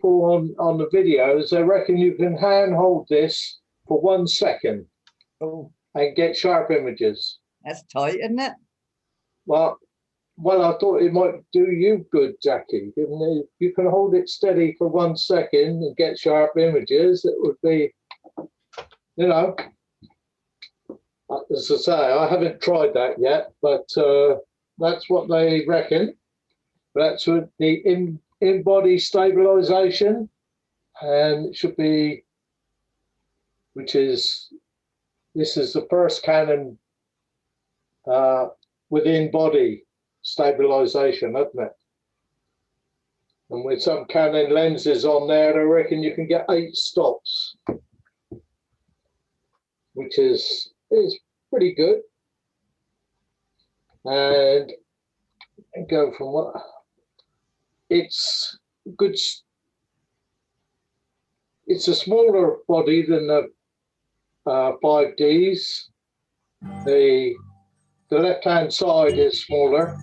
On the videos, they reckon you can hand hold this for 1 second and get sharp images. That's tight, isn't it? Well, I thought it might do you good, Jackie. If you can hold it steady for 1 second and get sharp images, it would be, you know, as I say, I haven't tried that yet, but that's what they reckon. That's with the in-body stabilization, and it should be, this is the first Canon with in-body stabilization, isn't it? And with some Canon lenses on there, I reckon you can get 8 stops, which is pretty good. And go from what? It's good. It's a smaller body than the 5Ds. The left-hand side is smaller,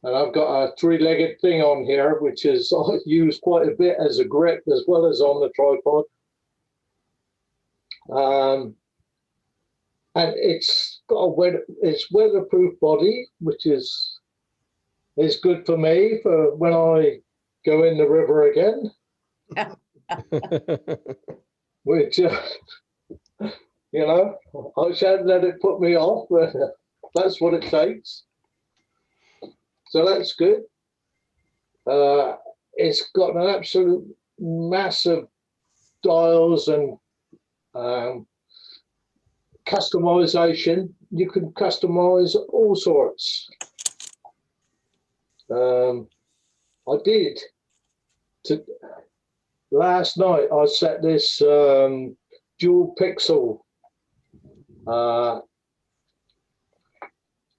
and I've got a 3-legged thing on here, which is I use quite a bit as a grip as well as on the tripod. And it's got it's weatherproof body, which is good for me for when I go in the river again. Which, you know, I shan't let it put me off, but that's what it takes. So that's good. It's got an absolute massive dials and customization. You can customize all sorts. I did. Last night I set this dual pixel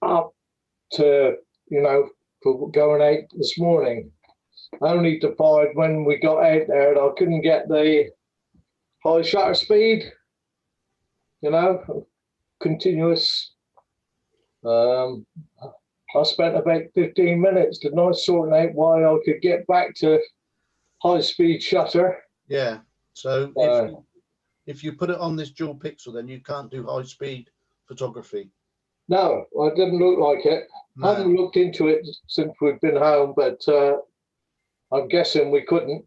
up to, you know, for going out this morning, only to find when we got out there that I couldn't get the high shutter speed, you know, continuous. I spent about 15 minutes tonight sorting out why I could get back to high-speed shutter. Yeah, so if you put it on this dual pixel, then you can't do high-speed photography. No, it didn't look like it. No. I haven't looked into it since we've been home, but I'm guessing we couldn't.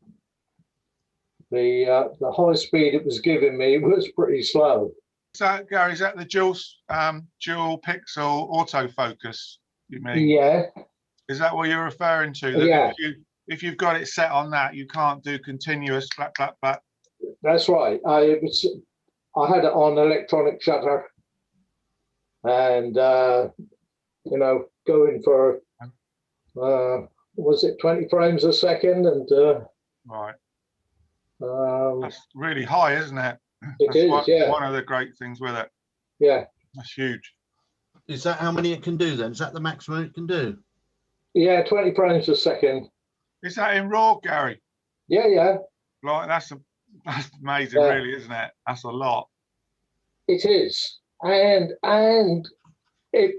The high speed it was giving me was pretty slow. So, Gary, is that the dual pixel autofocus you mean? Yeah. Is that what you're referring to? That yeah. If you've got it set on that, you can't do continuous black. That's right. I had it on electronic shutter, and you know, going for was it 20 frames a second, and right. That's really high, isn't it? It is, yeah. One of the great things with it. Yeah. That's huge. Is that how many it can do then? Is that the maximum it can do? Yeah, 20 frames a second. Is that in RAW, Gary? Yeah, yeah. Like that's amazing, really, isn't it? That's a lot. It is, and it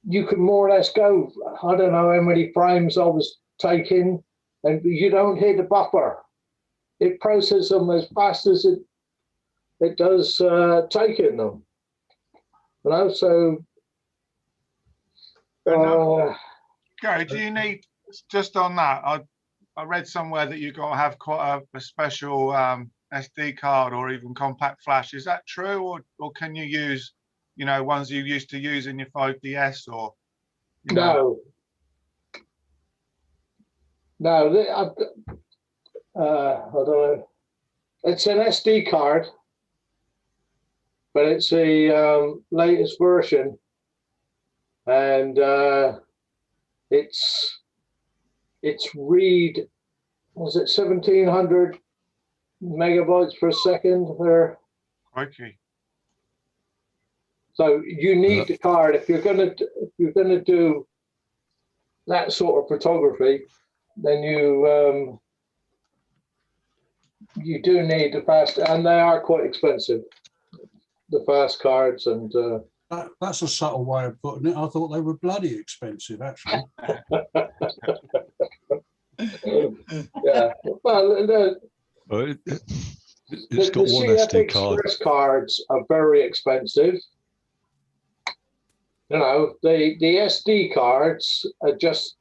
you can more or less go, I don't know how many frames I was taking, and you don't hit the buffer. It processes them as fast as it does taking them. You know, so Gary, do you need, just on that, I read somewhere that you've got to have quite a special SD card or even compact flash. Is that true, or can you use, you know, ones you used to use in your 5DS, or you know? No, I don't know. It's an SD card, but it's the latest version, and it's read, was it 1700 megabytes per second there? Okay. So you need the card if you're gonna do that sort of photography. Then you do need the fast, and they are quite expensive, the fast cards, and That's a subtle way of putting it. I thought they were bloody expensive, actually. Yeah. Well, Well, it's the got one CF SD card. Express cards are very expensive. You know, the SD cards are just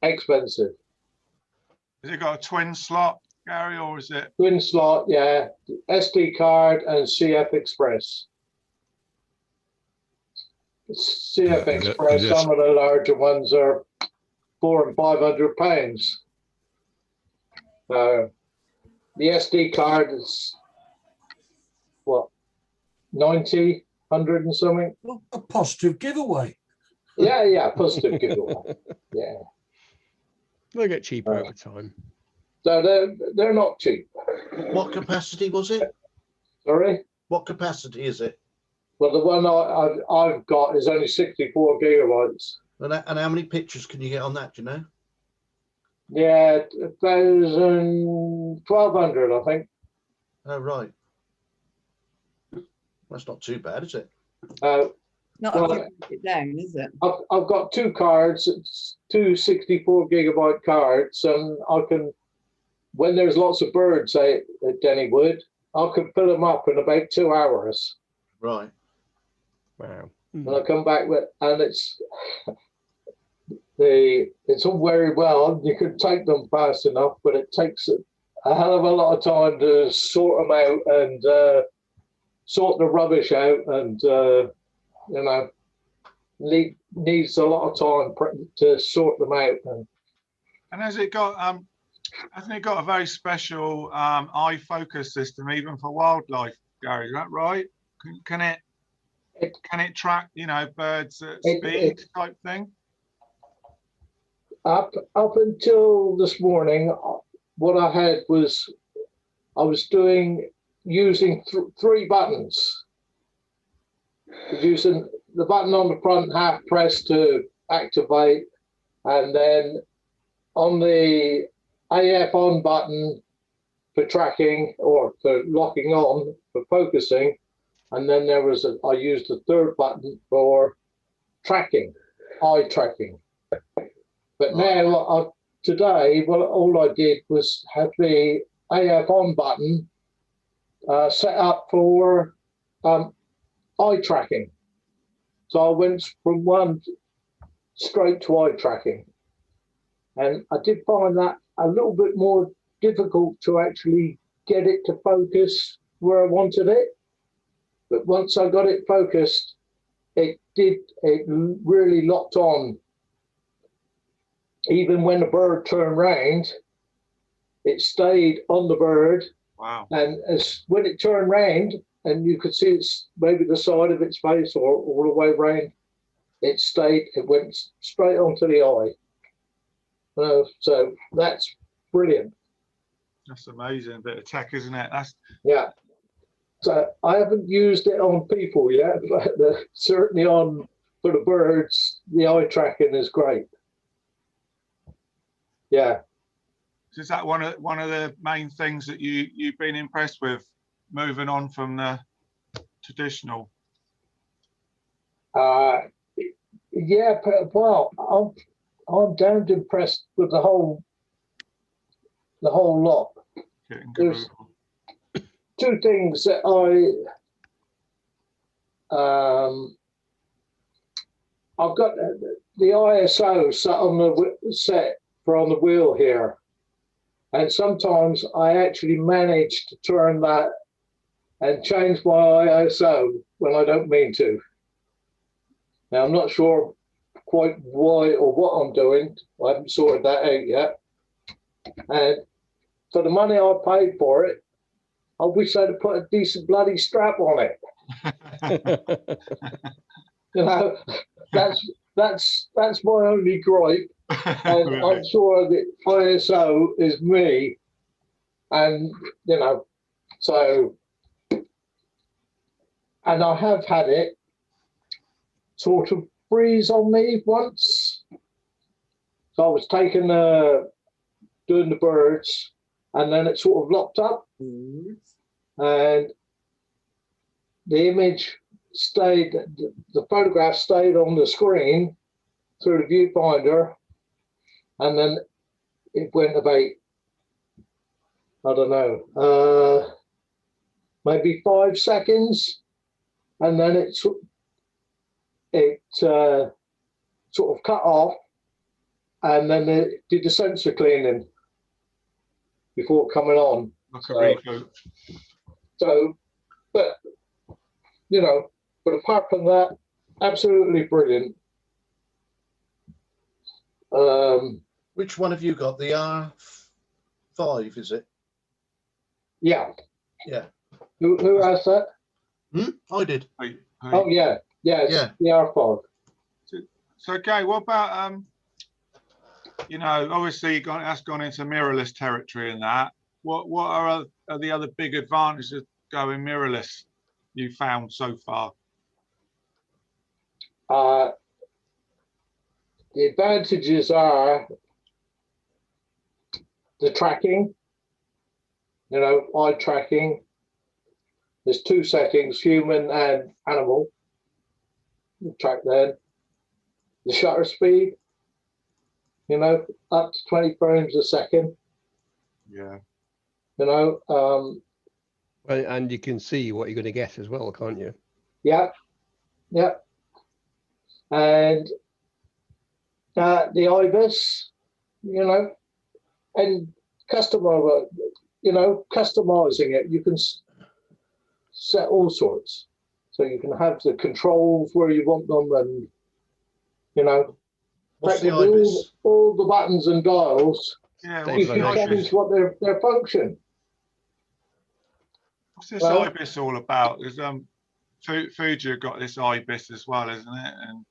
expensive. Has it got a twin slot, Gary, or is it? Twin slot, yeah. SD card and CF Express. CF Express, yes. some of the larger ones are £400 and £500. The SD card is what, 90, 100 and something? Well, a positive giveaway. Yeah, positive giveaway. Yeah. They'll get cheaper over time. So they're not cheap. What capacity was it? Sorry? What capacity is it? Well, the one I've got is only 64 gigabytes. And how many pictures can you get on that, do you know? Yeah, 1,200, I think. Oh, right. That's not too bad, is it? Not Well, if you put it down, is it? I've got two cards, it's two 64 gigabyte cards, and I can, when there's lots of birds, say at Dennywood, I can fill them up in about 2 hours. Right. Wow. And I come back with, and it's all very well. You can take them fast enough, but it takes a hell of a lot of time to sort them out and sort the rubbish out, and you know, needs a lot of time to sort them out. And has it got hasn't it got a very special eye focus system even for wildlife, Gary? Is that right? Can it track, you know, birds at speed type thing? Up until this morning, what I had was I was using three buttons. Using the button on the front half press to activate, and then on the AF on button for tracking or for locking on for focusing, and then I used the third button for tracking, eye tracking. But now today, well, all I did was have the AF on button set up for eye tracking. So I went from one straight to eye tracking. And I did find that a little bit more difficult to actually get it to focus where I wanted it. But once I got it focused, it really locked on. Even when the bird turned round, it stayed on the bird. Wow. And when it turned round, and you could see it's maybe the side of its face or all the way around, it went straight onto the eye. So that's brilliant. That's amazing bit of tech, isn't it? Yeah. So I haven't used it on people yet, but certainly for the birds, the eye tracking is great. Yeah. Is that one of the main things that you've been impressed with, moving on from the traditional? Yeah, well, I'm damned impressed with the whole lot. There's two things that I've got the ISO set on the wheel here. And sometimes I actually manage to turn that and change my ISO when I don't mean to. Now, I'm not sure quite why or what I'm doing. I haven't sorted that out yet. And for the money I paid for it, I wish I'd have put a decent bloody strap on it. You know, that's my only gripe. And Right. I'm sure that ISO is me, and you know, so, and I have had it sort of freeze on me once. So I was doing the birds, and then it sort of locked up, and the image stayed, the photograph stayed on the screen through the viewfinder, and then it went about, I don't know, maybe 5 seconds, and then it sort of cut off, and then it did the sensor cleaning before coming on. Like a reboot. So, but you know, but apart from that, absolutely brilliant. Which one have you got? The R5, is it? Yeah. Yeah. Who has that? I did. Oh yeah, it's Yeah. the R5. So, Gary, what about you know, obviously that's gone into mirrorless territory and that. What are the other big advantages of going mirrorless you found so far? The advantages are the tracking, you know, eye tracking. There's 2 settings, human and animal. You track then. The shutter speed, you know, up to 20 frames a second. Yeah. You know, And you can see what you're going to get as well, can't you? yeah. And the IBIS, you know, and customizing it, you can set all sorts. So you can have the controls where you want them, and, you know, What's the practically IBIS? all the buttons and dials, Yeah. you can Stabilisation. change what their function. What's this Well- IBIS all about? There's Fuji got this IBIS as well, isn't it? And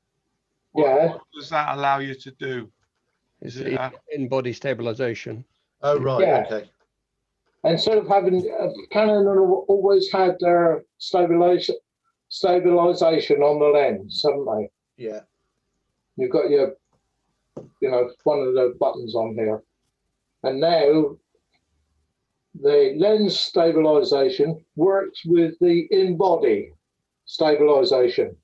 what does that allow you to do? It's Is it, in-body stabilization. Oh, right. Yeah. Okay. Instead of having Canon always had their stabilization on the lens, haven't they? Yeah. You've got your, you know, one of the buttons on here, and now the lens stabilization works with the in-body stabilization.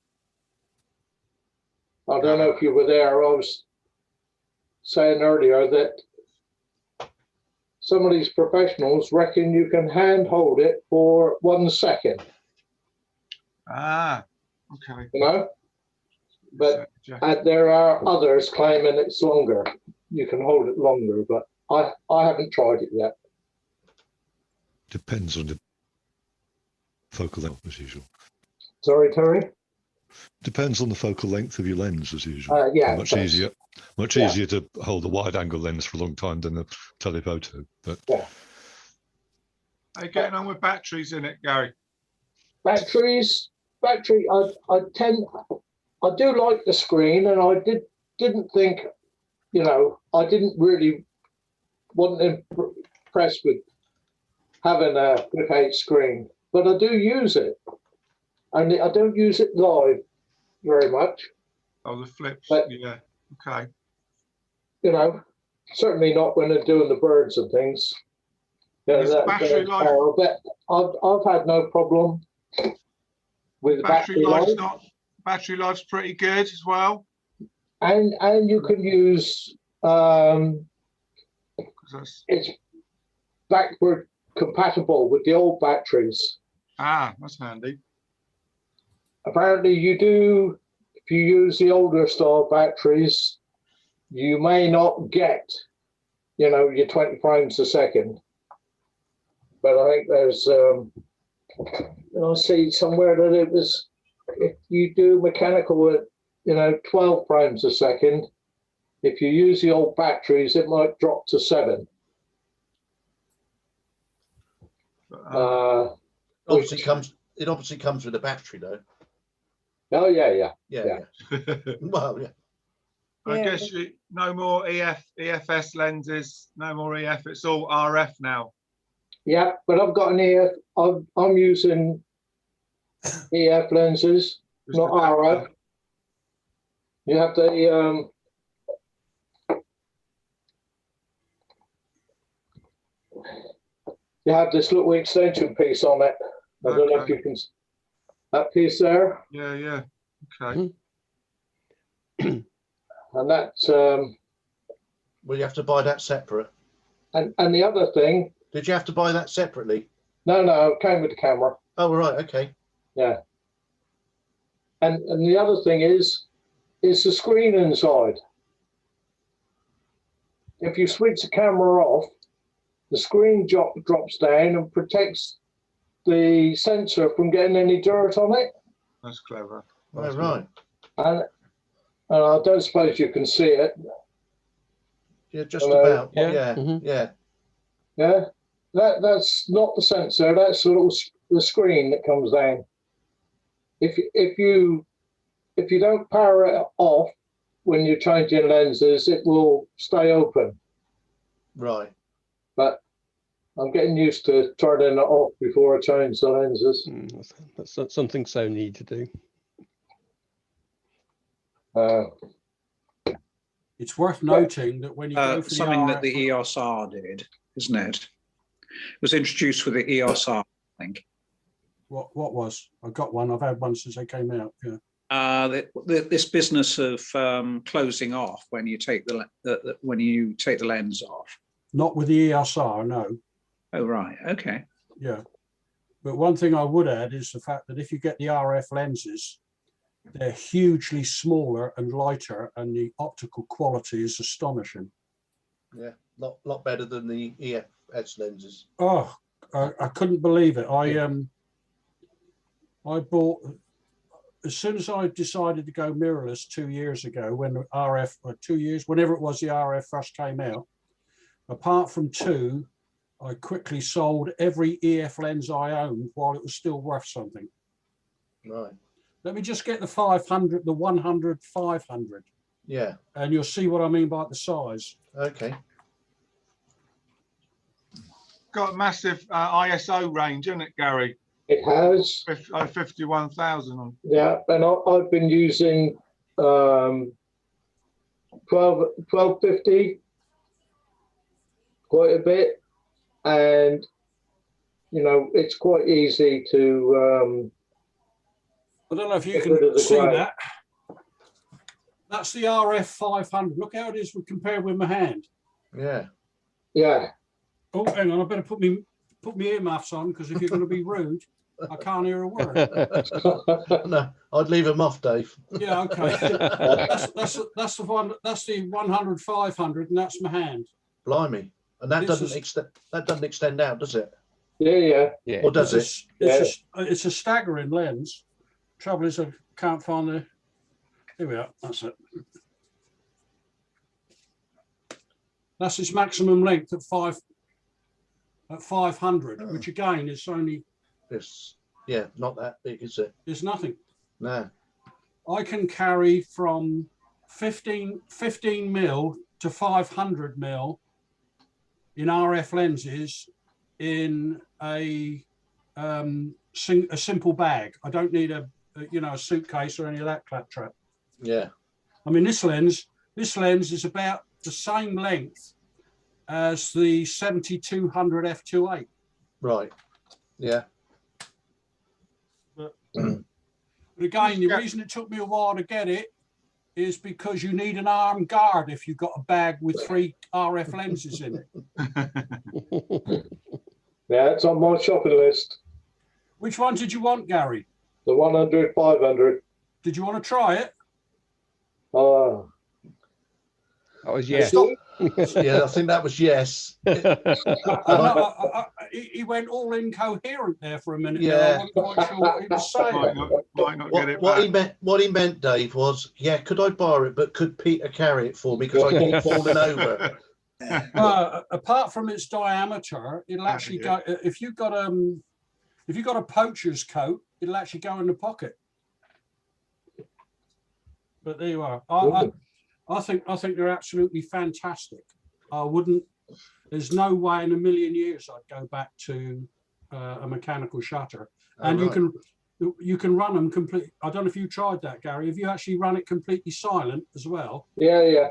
I don't know if you were there. I was saying earlier that some of these professionals reckon you can hand hold it for 1 second, okay. you know, but there are others claiming it's longer. You can hold it longer, but I haven't tried it yet. Depends on the focal length as usual. Sorry, Terry? Depends on the focal length of your lens as usual. Yeah. Much easier to hold a wide angle lens for a long time than a telephoto. But Yeah. How you getting on with batteries in it, Gary? Battery, I do like the screen, and I didn't think, you know, I didn't really want to impress with having a flip-out screen, but I do use it, and I don't use it live very much. Oh, the flips. But- yeah. Okay. You know, certainly not when they're doing the birds and things. You know, Is the battery life- but I've had no problem with battery life. Battery life's pretty good as well. And you can use 'Cause that's, it's backward compatible with the old batteries. that's handy. Apparently you do, if you use the older style batteries, you may not get, you know, your 20 frames a second. But I think there's, I see somewhere that it was, if you do mechanical at, you know, 12 frames a second, if you use the old batteries, it might drop to 7. But, Obviously it obviously comes with a battery though. Oh yeah. Yeah. Well, yeah. I Yeah. guess no more EFS lenses, no more EF. It's all RF now. Yeah, but I've got an EF. I'm using EF lenses, Just not the RF. You have the you have this little extension piece on it. I don't know if Okay. you can. that piece there, Yeah, yeah. Okay. and that's Well, you have to buy that separate. and the other thing. Did you have to buy that separately? No, it came with the camera. Oh, right. Okay. Yeah. And the other thing is the screen inside. If you switch the camera off, the screen drops down and protects the sensor from getting any dirt on it. That's clever. Oh, right. And I don't suppose you can see it. Yeah, just Hello? about. Yeah. Yeah. Mhm. Yeah. Yeah. That's not the sensor. That's the screen that comes down. If you don't power it off when you're changing lenses, it will stay open. Right. But I'm getting used to turning it off before I change the lenses. That's something Sony need to do. It's worth noting that when you go for something the that the EOS-R did, isn't it? It was introduced with the EOS-R, I think. what was? I got one. I've had one since they came out. Yeah. This business of closing off when you take the lens off. Not with the ESR, no. Oh right, okay. Yeah. But one thing I would add is the fact that if you get the RF lenses, they're hugely smaller and lighter, and the optical quality is astonishing. Yeah. Lot better than the EFS lenses. Oh, I couldn't believe it. I bought, as soon as I decided to go mirrorless 2 years ago, when the RF, or 2 years, whenever it was the RF first came out, apart from two, I quickly sold every EF lens I owned while it was still worth something. Right. Let me just get the 500, the 100, 500, Yeah. and you'll see what I mean by the size. Okay. Got a massive ISO range, isn't it, Gary? It has, 51,000 on. yeah, and I've been using 1250 quite a bit, and it's quite easy to I don't know if you get rid of can the see grey. that. That's the RF 500. Look how it is compared with my hand. Yeah. Yeah. Oh, hang on, I better put my earmuffs on, because if you're going to be rude, I can't hear a word. No, I'd leave them off, Dave. Yeah, okay. That's the one. That's the 100, 500, and that's my hand. Blimey. And that This doesn't is- extend. That doesn't extend out, does it? Yeah. Yeah. Or does it? It's a staggering lens. Trouble is, I can't find the. Here we are. That's it. That's its maximum length at 500, which again is only. It's not that big, is it? Is nothing. No. I can carry from 15 mil to 500 mil in RF lenses in a simple bag. I don't need a suitcase or any of that claptrap. Yeah. I mean, this lens is about the same length as the 7200 f2.8. Right. Yeah. But again, the reason it took me a while to get it is because you need an armed guard if you've got a bag with 3 RF lenses in it. Yeah, it's on my shopping list. Which one did you want, Gary? The 100, 500. Did you want to try it? That was yes. Yeah, I think that was yes. He went all incoherent there for a minute. Yeah. There. I wasn't quite sure what he was saying. Might not get it back. What he meant, Dave, was, yeah, could I borrow it, but could Peter carry it for me because I keep falling over. Apart from its diameter, it'll actually go. If you've got a poacher's coat, it'll actually go in the pocket. But there you are. I think they're absolutely fantastic. I wouldn't. There's no way in a million years I'd go back to a mechanical shutter. And you can run them completely. I don't know if you tried that, Gary. Have you actually run it completely silent as well? Yeah.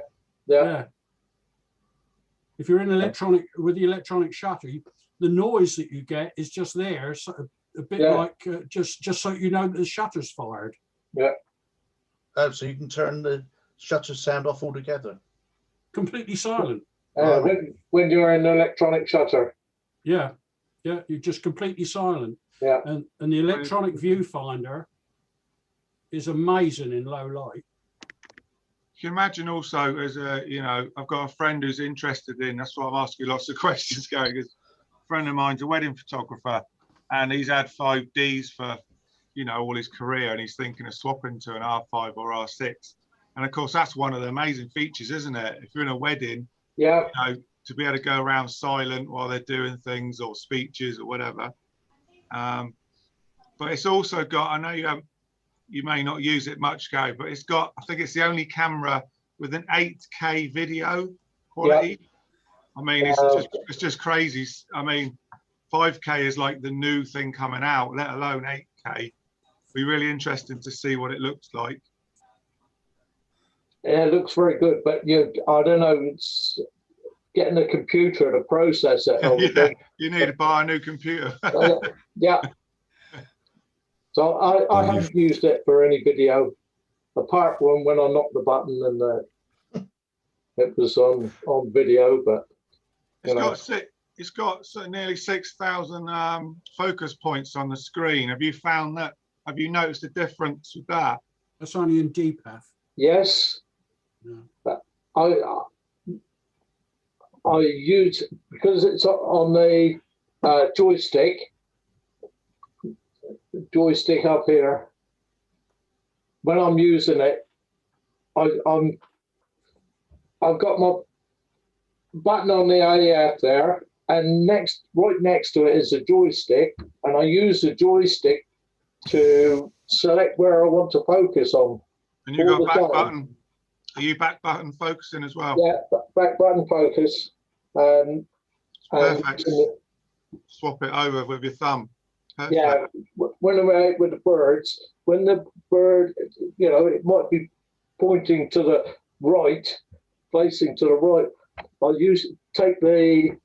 If you're in electronic with the electronic shutter, the noise that you get is just there, a bit Yeah. like just so you know that the shutter's fired. Oh, so you can turn the shutter sound off altogether. Completely silent. When you're in electronic shutter. Yeah, yeah, you're just completely silent. Yeah. And the electronic viewfinder is amazing in low light. Can you imagine also as a, you know, I've got a friend who's interested in, that's why I'm asking lots of questions, Gary, because a friend of mine's a wedding photographer and he's had 5Ds for, you know, all his career, and he's thinking of swapping to an R5 or R6. And of course, that's one of the amazing features, isn't it? If you're in a wedding, Yeah. you know, to be able to go around silent while they're doing things or speeches or whatever. But it's also got, I know you may not use it much, Gary, but it's got, I think it's the only camera with an 8K video quality. Yeah. I mean, it's just crazy. I mean, 5K is like the new thing coming out, let alone 8K. Be really interesting to see what it looks like. Yeah, it looks very good, but I don't know, it's getting a computer to process it. Yeah, you need to buy a new computer. Yeah. So I haven't used it for any video, apart from when I knocked the button and it was on video. But it's got nearly 6,000 focus points on the screen. Have you found that? Have you noticed a difference with that? That's only in DPath. Yes. Yeah. But I use, because it's on the joystick up here. When I'm using it, I've got my button on the AF there, and right next to it is a joystick, and I use the joystick to select where I want to focus on. And you got back button. Are you back button focusing as well? Yeah, back button focus. Perfect. Swap it over with your thumb. Perfect. Yeah, when I'm out with the birds, when the bird, you know, it might be pointing to the right, facing to the right, I'll take the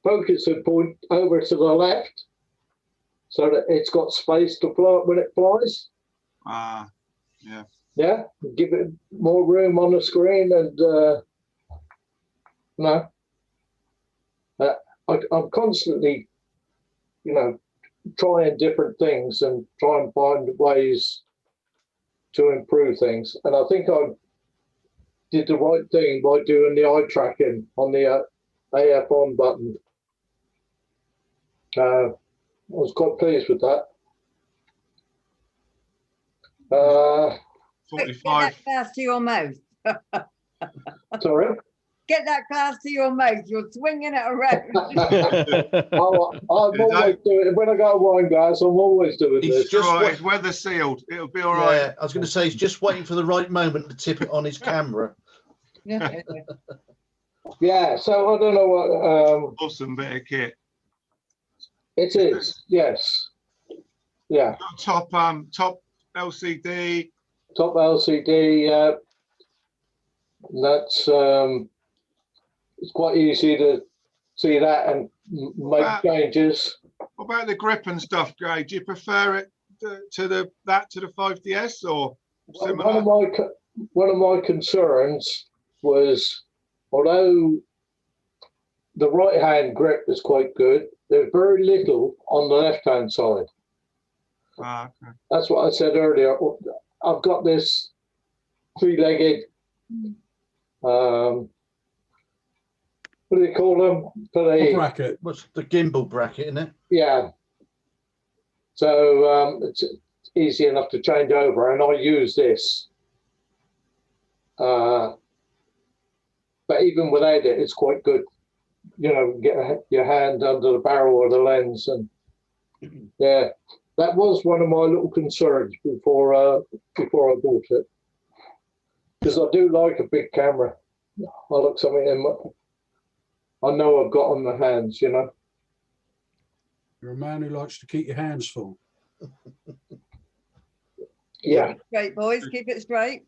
focus and point over to the left, so that it's got space to fly when it flies. Yeah. Yeah, give it more room on the screen, and I'm constantly, you know, trying different things and try and find ways to improve things. And I think I did the right thing by doing the eye tracking on the AF on button. I was quite pleased with that. 45. Get that glass to your mouth. Sorry? Get that glass to your mouth. You're swinging it around. I'm always doing it. When I got a wine glass, I'm always doing this. It's weather sealed. It'll be all right. Yeah, I was going to say, he's just waiting for the right moment to tip it on his camera. Yeah, so I don't know what. Awesome bit of kit. It is, yes. Yeah. Top LCD. Top LCD. That's it's quite easy to see that and make changes. What about the grip and stuff, Gray? Do you prefer it to the 5DS or similar? One of my concerns was, although the right hand grip is quite good, there's very little on the left hand side. Okay. That's what I said earlier. I've got this three-legged, what do they call them? Bracket. What's the gimbal bracket, isn't it? Yeah. So it's easy enough to change over, and I use this. But even without it, it's quite good. You know, get your hand under the barrel of the lens, and yeah, that was one of my little concerns before I bought it, because I do like a big camera. I look something I know I've got on my hands, you know. You're a man who likes to keep your hands full. Yeah. Keep it straight, boys. Keep it straight.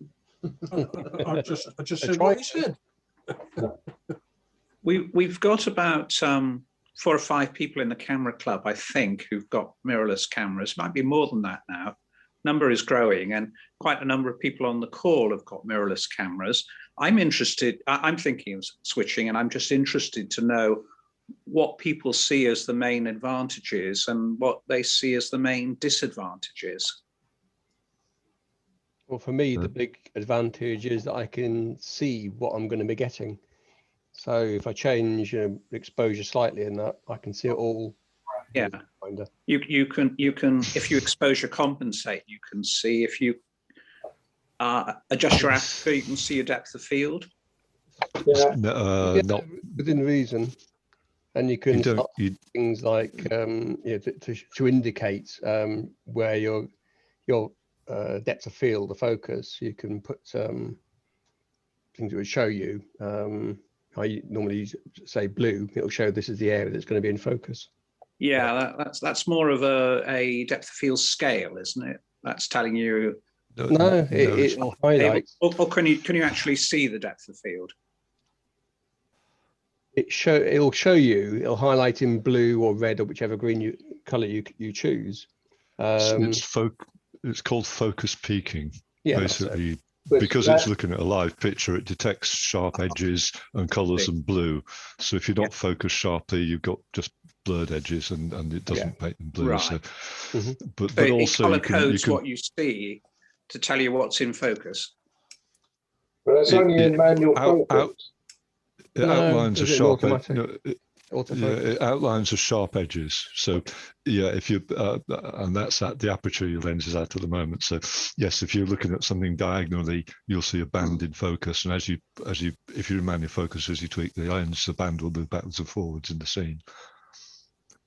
I just said what he said. We've got about 4 or 5 people in the camera club, I think, who've got mirrorless cameras. Might be more than that now. Number is growing, and quite a number of people on the call have got mirrorless cameras. I'm interested, I'm thinking of switching, and I'm just interested to know what people see as the main advantages and what they see as the main disadvantages. Well, for me, the big advantage is that I can see what I'm going to be getting. So if I change exposure slightly in that, I can see it all. Yeah, you can if you exposure compensate, you can see. If you adjust your aperture, you can see your depth of field. Yeah. Not within reason, and you can start things like to indicate where your depth of field, the focus. You can put things that would show you. I normally say blue. It'll show this is the area that's going to be in focus. Yeah, that's more of a depth of field scale, isn't it? That's telling you. No, it highlights. Or can you actually see the depth of field? It'll show you. It'll highlight in blue or red or whichever green color you choose. It's called focus peaking. Yeah, basically. Because it's looking at a live picture, it detects sharp edges and colors and blue. So if you're not focused sharply, you've got just blurred edges, and it doesn't make them blue. Right. So, but it also color you can, codes what you see to tell you what's in focus. But that's only in manual focus. It outlines a sharp edge. It outlines a sharp edges. So yeah, if you and that's at the aperture your lens is at the moment. So yes, if you're looking at something diagonally, you'll see a band in focus, and if you manual focus, as you tweak the lens, the band will move backwards and forwards in the scene.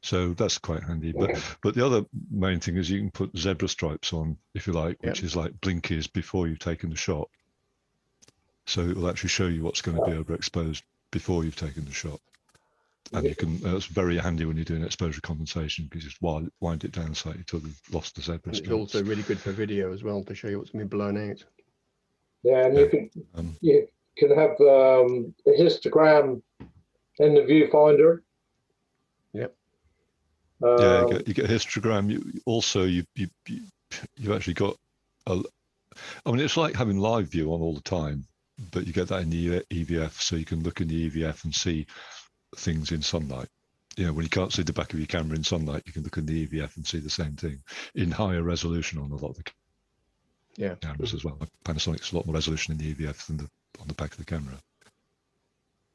So that's quite handy. But the other main thing is you can put zebra stripes on, if you like, which is like blinkies before you've taken the shot. So it will actually show you what's going to be overexposed before you've taken the shot. And you can, that's very handy when you're doing exposure compensation, because you just wind it down slightly till you've lost the zebra stripes. It's also really good for video as well, to show you what's going to be blown out. Yeah, and you can have a histogram in the viewfinder. Yep. You get a histogram. You've actually got I mean, it's like having live view on all the time, but you get that in the EVF, so you can look in the EVF and see things in sunlight. When you can't see the back of your camera in sunlight, you can look in the EVF and see the same thing in higher resolution on a lot of the cameras as well. Like Panasonic's a lot more resolution in the EVF than on the back of the camera.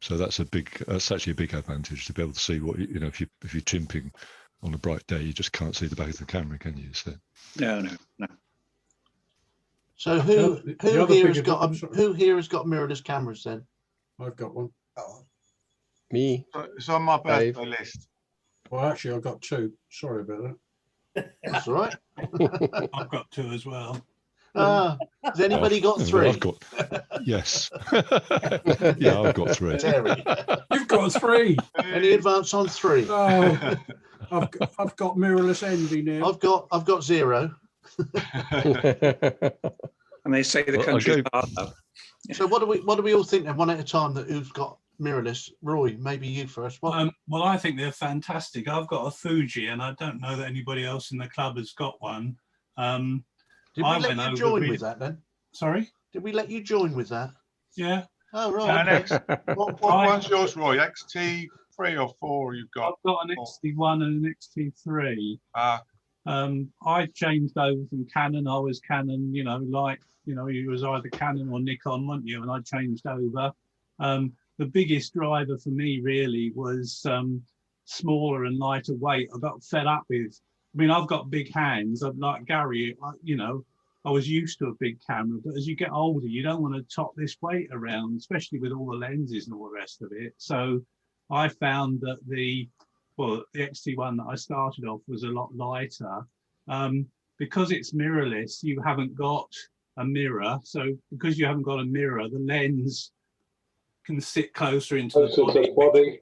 So that's actually a big advantage, to be able to see what if you're chimping on a bright day, you just can't see the back of the camera, can you? So no. So who here has got mirrorless cameras then? I've got one. Me. It's on my birthday list. Well, actually, I've got 2. Sorry about that. That's all right. I've got 2 as well. Has anybody got 3? I've got, yes. Yeah, I've got 3. Terry. You've got 3. Any advance on 3? Oh, I've got mirrorless envy now. I've got 0. And they say the country's hard though. So what do we all think then, one at a time, that who's got mirrorless? Roy, maybe you first. Well, I think they're fantastic. I've got a Fuji, and I don't know that anybody else in the club has got one. Did we let you join with that then? Sorry? Did we let you join with that? Yeah. Oh, right. What one's yours, Roy? XT3 or 4 you've got? I've got an XT1 and an XT3. I changed over from Canon. I was Canon, you was either Canon or Nikon, weren't you? And I changed over. The biggest driver for me really was smaller and lighter weight. I got fed up with. I mean, I've got big hands. I'm like Gary. I was used to a big camera, but as you get older, you don't want to top this weight around, especially with all the lenses and all the rest of it. So I found that the XT1 that I started off was a lot lighter. Because it's mirrorless, you haven't got a mirror. So because you haven't got a mirror, the lens can sit closer into the body.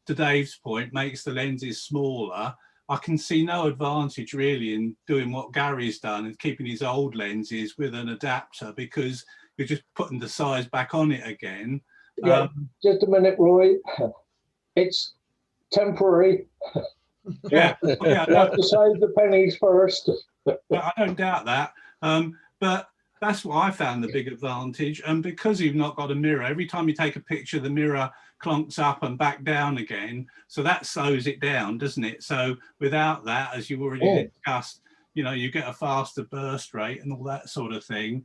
To Dave's point, makes the lenses smaller. I can see no advantage really in doing what Gary's done and keeping his old lenses with an adapter, because you're just putting the size back on it again. Yeah, just a minute, Roy. It's temporary. Yeah, yeah, You have to save the pennies first. I don't doubt that. But that's what I found the big advantage. And because you've not got a mirror, every time you take a picture, the mirror clunks up and back down again. So that slows it down, doesn't it? So without that, as you already discussed, you know, you get a faster burst rate and all that sort of thing.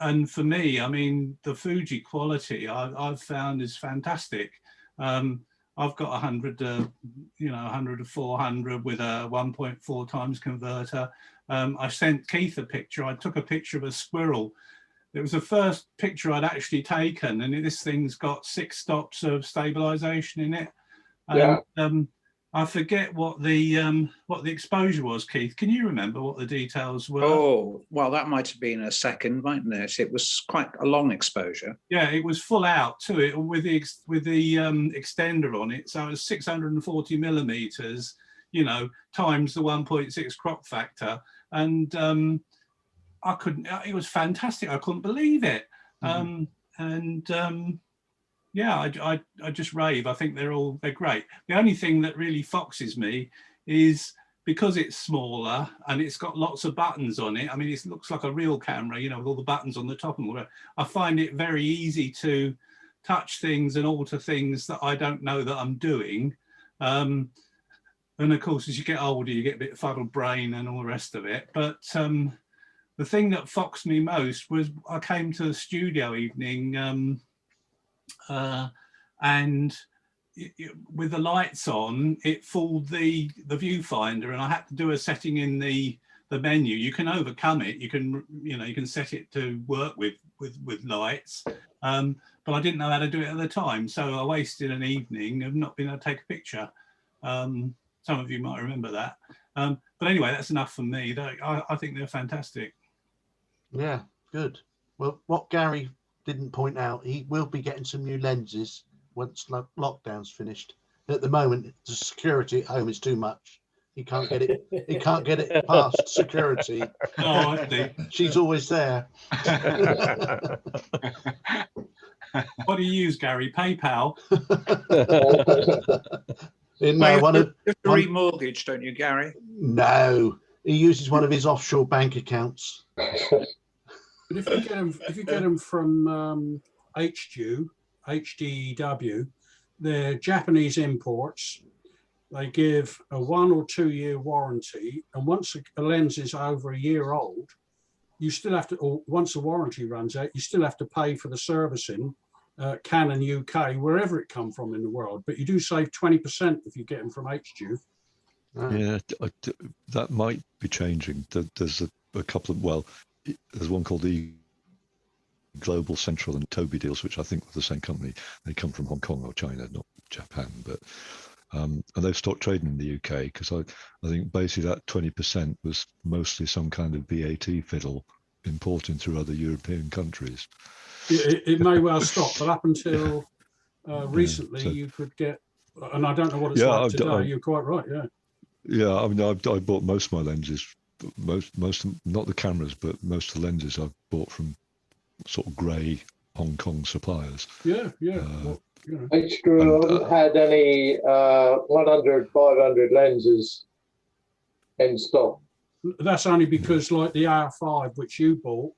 And for me, I mean, the Fuji quality I've found is fantastic. I've got 100, you know, 100 to 400 with a 1.4 times converter. I sent Keith a picture. I took a picture of a squirrel. It was the first picture I'd actually taken, and this thing's got 6 stops of stabilization in it. And, I forget what the exposure was, Keith. Can you remember what the details were? Oh, well, that might have been a second, mightn't it? It was quite a long exposure. Yeah, it was full out to it with the extender on it. So it was 640 millimeters, you know, times the 1.6 crop factor. And I couldn't, it was fantastic. I couldn't believe it. Yeah, I just rave. I think they're great. The only thing that really foxes me is because it's smaller and it's got lots of buttons on it. I mean, it looks like a real camera, you know, with all the buttons on the top and all that. I find it very easy to touch things and alter things that I don't know that I'm doing. And of course, as you get older, you get a bit fuddled brain and all the rest of it. But the thing that foxed me most was I came to the studio evening and with the lights on, it fooled the viewfinder, and I had to do a setting in the menu. You can overcome it. You can set it to work with lights, but I didn't know how to do it at the time, so I wasted an evening of not being able to take a picture. Some of you might remember that, but anyway, that's enough for me. I think they're fantastic. Yeah, good. Well, what Gary didn't point out, he will be getting some new lenses once lockdown's finished. At the moment, the security at home is too much. He can't get it. He can't get it past security. Oh, I see. She's always there. What do you use, Gary? PayPal? Just remortgage, don't you, Gary? No, he uses one of his offshore bank accounts. But if you get them from HDEW, they're Japanese imports. They give a 1 or 2 year warranty, and once a lens is over a year old, you still have to, or once the warranty runs out, you still have to pay for the servicing. Canon UK, wherever it come from in the world, but you do save 20% if you get them from HDEW. Yeah, that might be changing. There's a couple of, well, there's one called the Global Central and Toby deals, which I think were the same company. They come from Hong Kong or China, not Japan, but and they've stopped trading in the UK because I think basically that 20% was mostly some kind of VAT fiddle importing through other European countries. It may well stop, but up until recently, you could get, and I don't know what it's like today. You're quite right, yeah. Yeah, I mean, I bought most of my lenses, most not the cameras, but most of the lenses I've bought from sort of grey Hong Kong suppliers. Yeah. Well, you know. HDEW haven't had any 100, 500 lenses in stock. That's only because, like the R5, which you bought,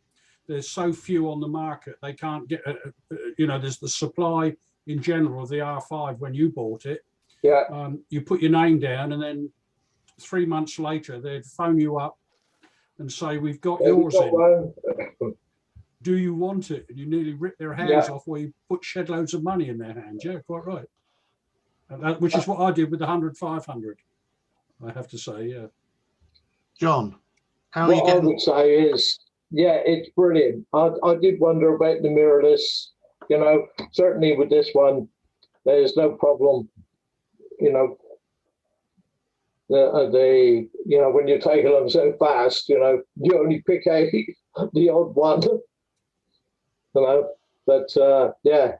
there's so few on the market, they can't get, you know, there's the supply in general of the R5 when you bought it. Yeah. You put your name down, and then 3 months later, they'd phone you up and say, we've got yours in. Do you want it? And you nearly rip their hands off where you put shed loads of money in their hands. Yeah, quite right. And which is what I did with the 100, 500, I have to say, yeah. John, how are you getting? What I would say is, yeah, it's brilliant. I did wonder about the mirrorless, you know, certainly with this one, there's no problem, you know, you know, when you're taking them so fast, you know, you only pick out the odd one, you know, but yeah,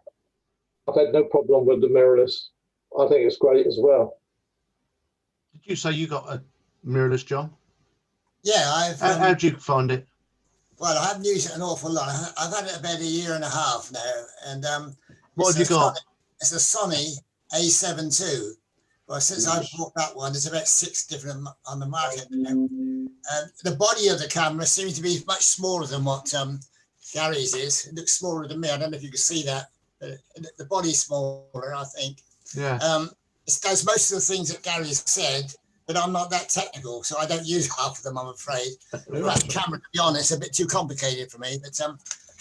I've had no problem with the mirrorless. I think it's great as well. Did you say you got a mirrorless, John? Yeah, how'd you find it? Well, I haven't used it an awful lot. I've had it about 1.5 years now, and what have you got? It's a Sony A7 II. Well, since I bought that one, there's about 6 different on the market. The body of the camera seems to be much smaller than what Gary's is. It looks smaller than me. I don't know if you can see that. The body's smaller, I think. Yeah. It does most of the things that Gary said, but I'm not that technical, so I don't use half of them, I'm afraid. That camera, to be honest, is a bit too complicated for me. But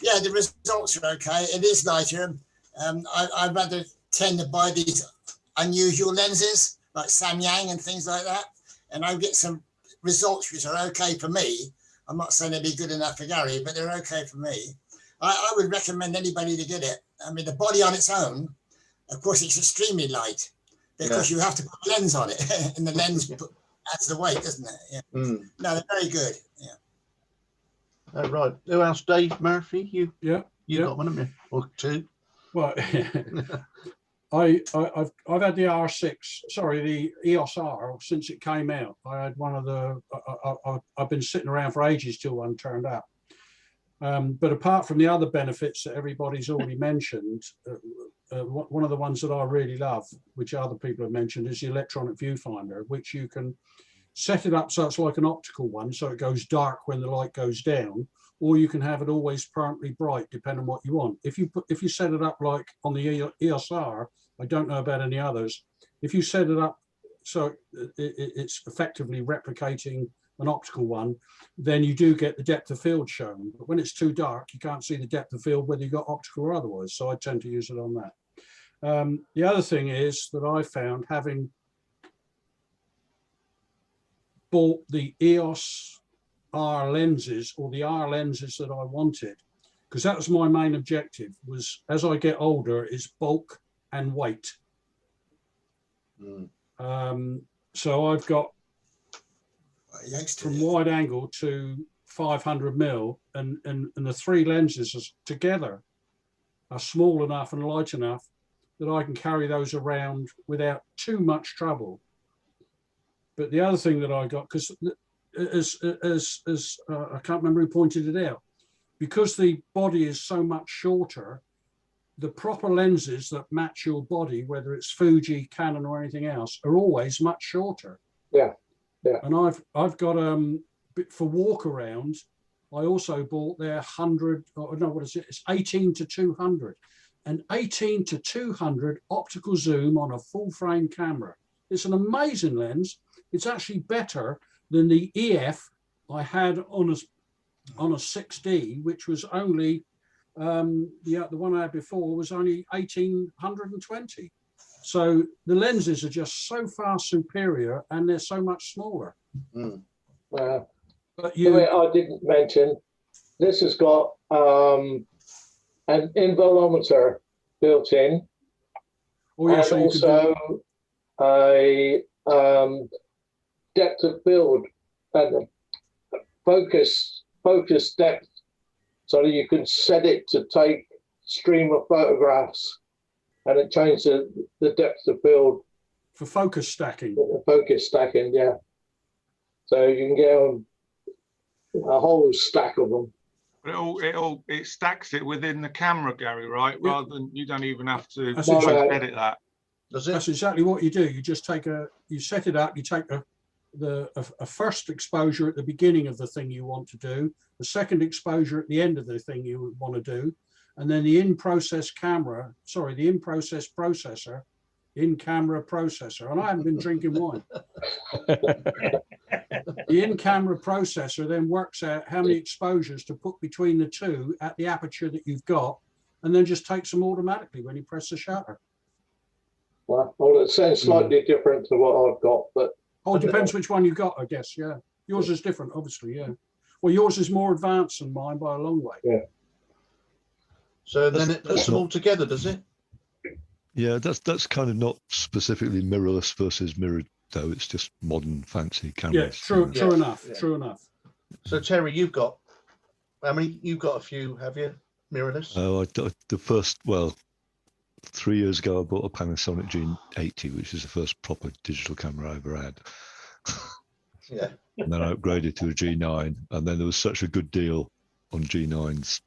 yeah, the results are okay. It is lighter. I'd rather tend to buy these unusual lenses like Samyang and things like that, and I get some results which are okay for me. I'm not saying they'd be good enough for Gary, but they're okay for me. I would recommend anybody to get it. I mean, the body on its own, of course, it's extremely light because you have to put a lens on it, and the lens adds the weight, doesn't it? Yeah. No, they're very good. Yeah. Oh, right. Who else? Dave Murphy? You got one of them, or 2? Well, I've had the R6, sorry, the EOS R since it came out. I had one of the. I've been sitting around for ages till one turned up. But apart from the other benefits that everybody's already mentioned, one of the ones that I really love, which other people have mentioned, is the electronic viewfinder, which you can set it up so it's like an optical one, so it goes dark when the light goes down, or you can have it always permanently bright, depending on what you want. If you set it up like on the EOS R, I don't know about any others. If you set it up so it's effectively replicating an optical one, then you do get the depth of field shown. But when it's too dark, you can't see the depth of field whether you've got optical or otherwise. So I tend to use it on that. The other thing is that I found, having bought the EOS R lenses, or the R lenses that I wanted, because that was my main objective, was as I get older is bulk and weight. So I've got from wide angle to 500 mil, and the 3 lenses together are small enough and light enough that I can carry those around without too much trouble. But the other thing that I got, because as I can't remember who pointed it out, because the body is so much shorter, the proper lenses that match your body, whether it's Fuji, Canon, or anything else, are always much shorter. Yeah. Yeah. And I've got for walk around, I also bought their 100, or no, what is it? It's 18 to 200, and 18 to 200 optical zoom on a full frame camera. It's an amazing lens. It's actually better than the EF I had on a 6D, which was only the one I had before was only 1820. So the lenses are just so far superior, and they're so much smaller. But I didn't mention, this has got an involumeter built in, and so also a depth of field and focus depth, so that you can set it to take stream of photographs, and it changes the depth of field for focus stacking. Focus stacking, yeah. So you can get a whole stack of them. But it stacks it within the camera, Gary, right? Yeah. Rather than, you don't even have to edit that. Does it? That's exactly what you do. You just take you set it up. You take a first exposure at the beginning of the thing you want to do, the second exposure at the end of the thing you want to do, and then the in-process camera, sorry, the in-process processor, in-camera processor, and I haven't been drinking wine. The in-camera processor then works out how many exposures to put between the two at the aperture that you've got, and then just takes them automatically when you press the shutter. Well, it sounds slightly different to what I've got, but... Oh, it depends which one you've got, I guess, yeah. Yours is different, obviously, yeah. Well, yours is more advanced than mine by a long way. Yeah. So then it puts them all together, does it? Yeah, that's kind of not specifically mirrorless versus mirrored, though. It's just modern fancy cameras. Yeah, true enough, true enough. So Terry, you've got a few, have you? Mirrorless? Oh, the first, 3 years ago, I bought a Panasonic G80, which is the first proper digital camera I ever had. Yeah. And then I upgraded to a G9, and then there was such a good deal on G9s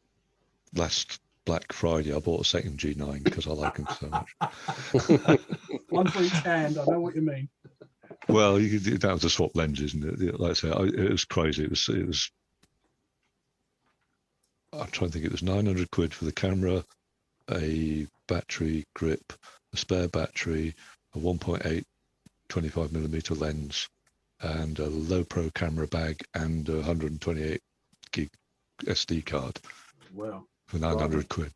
last Black Friday, I bought a second G9 because I like them so much. One for each hand. I know what you mean. Well, you don't have to swap lenses, and like I say, it was crazy. It was. I'm trying to think. It was 900 quid for the camera, a battery, grip, a spare battery, a 1.8 25mm lens, and a low pro camera bag, and a 128 gig SD card. Wow. For 900 quid.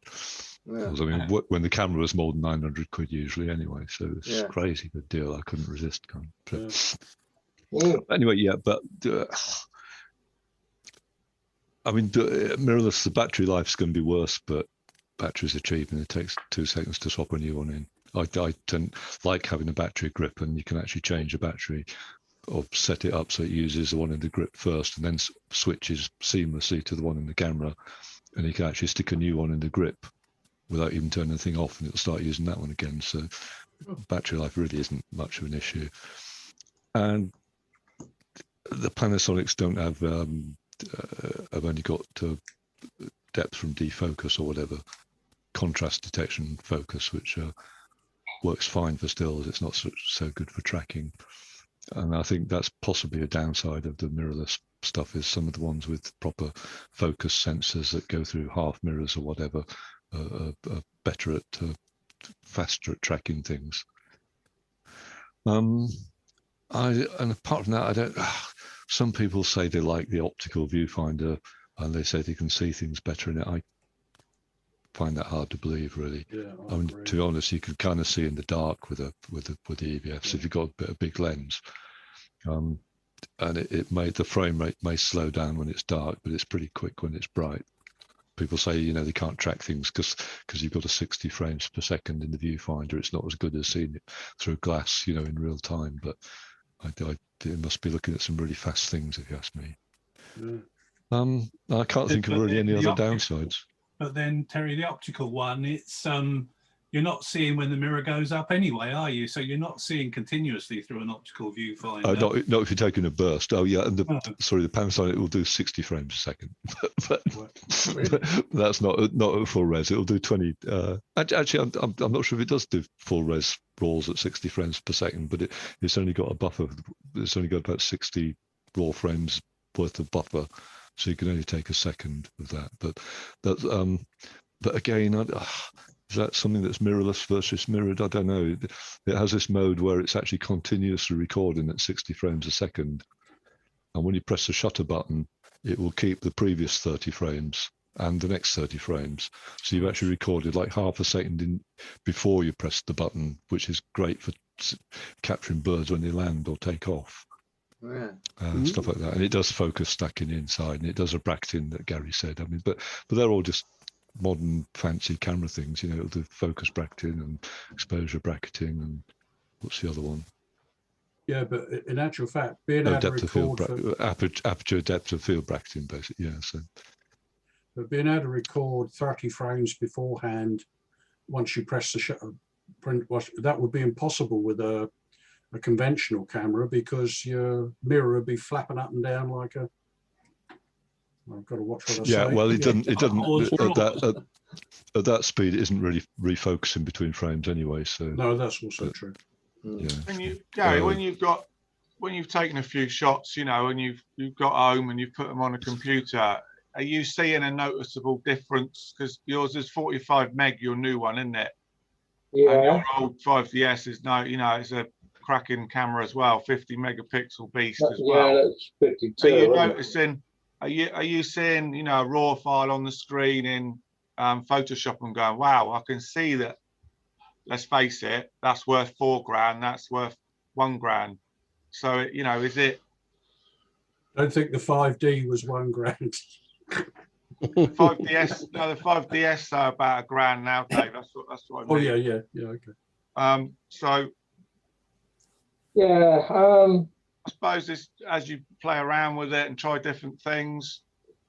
Yeah. I mean, when the camera was more than 900 quid usually anyway, so it's crazy good deal. I couldn't resist. Anyway, yeah, but I mean, mirrorless, the battery life's going to be worse, but batteries are cheap and it takes 2 seconds to swap a new one in. I tend like having a battery grip, and you can actually change a battery or set it up so it uses the one in the grip first and then switches seamlessly to the one in the camera. And you can actually stick a new one in the grip without even turning the thing off, and it'll start using that one again. So battery life really isn't much of an issue. And the Panasonics don't have, I've only got depth from defocus or whatever, contrast detection focus, which works fine for stills. It's not so good for tracking. And I think that's possibly a downside of the mirrorless stuff, is some of the ones with proper focus sensors that go through half mirrors or whatever are better at, faster at tracking things. And apart from that, I don't. Some people say they like the optical viewfinder, and they say they can see things better in it. I find that hard to believe, really. Yeah, I mean, to be honest, you can kind of see in the dark with the EVFs if you've got a big lens. And the frame rate may slow down when it's dark, but it's pretty quick when it's bright. People say, they can't track things because you've got a 60 frames per second in the viewfinder. It's not as good as seeing it through glass, in real time. But it must be looking at some really fast things, if you ask me. Yeah. I can't think of really any other downsides. But then, Terry, the optical one, it's you're not seeing when the mirror goes up anyway, are you? So you're not seeing continuously through an optical viewfinder. Not if you're taking a burst. Oh yeah, and the Panasonic will do 60 frames a second, but that's not at full res. It'll do 20. Actually, I'm not sure if it does do full res RAWs at 60 frames per second, but it's only got a buffer. It's only got about 60 RAW frames worth of buffer, so you can only take a second of that. But again, is that something that's mirrorless versus mirrored? I don't know. It has this mode where it's actually continuously recording at 60 frames a second. And when you press the shutter button, it will keep the previous 30 frames and the next 30 frames. So you've actually recorded like half a second before you press the button, which is great for capturing birds when they land or take off. Stuff like that. And it does focus stacking inside, and it does a bracketing that Gary said. I mean, but they're all just modern fancy camera things, it'll do focus bracketing and exposure bracketing, and what's the other one? Yeah, but in actual fact, being able to record aperture depth of field bracketing, basically. Yeah, so. But being able to record 30 frames beforehand, once you press the shutter, that would be impossible with a conventional camera, because your mirror would be flapping up and down like a. I've got to watch what I say. Yeah, well, it doesn't. At that speed, it isn't really refocusing between frames anyway. So no, that's also true. Yeah. Gary, when you've taken a few shots, and you've got home and you've put them on a computer, are you seeing a noticeable difference? Because yours is 45 meg, your new one, isn't it? Yeah. And your old 5DS is now, it's a cracking camera as well, 50 megapixel beast as well. Yeah, that's 52. Are you noticing? Are you seeing, a RAW file on the screen in Photoshop and going, wow, I can see that, let's face it, that's worth $4,000, that's worth $1,000. So, is it? I don't think the 5D was $1,000. The 5DS are about $1,000 now, Dave. That's what I mean. Oh, yeah, okay. So. Yeah. I suppose this, as you play around with it and try different things,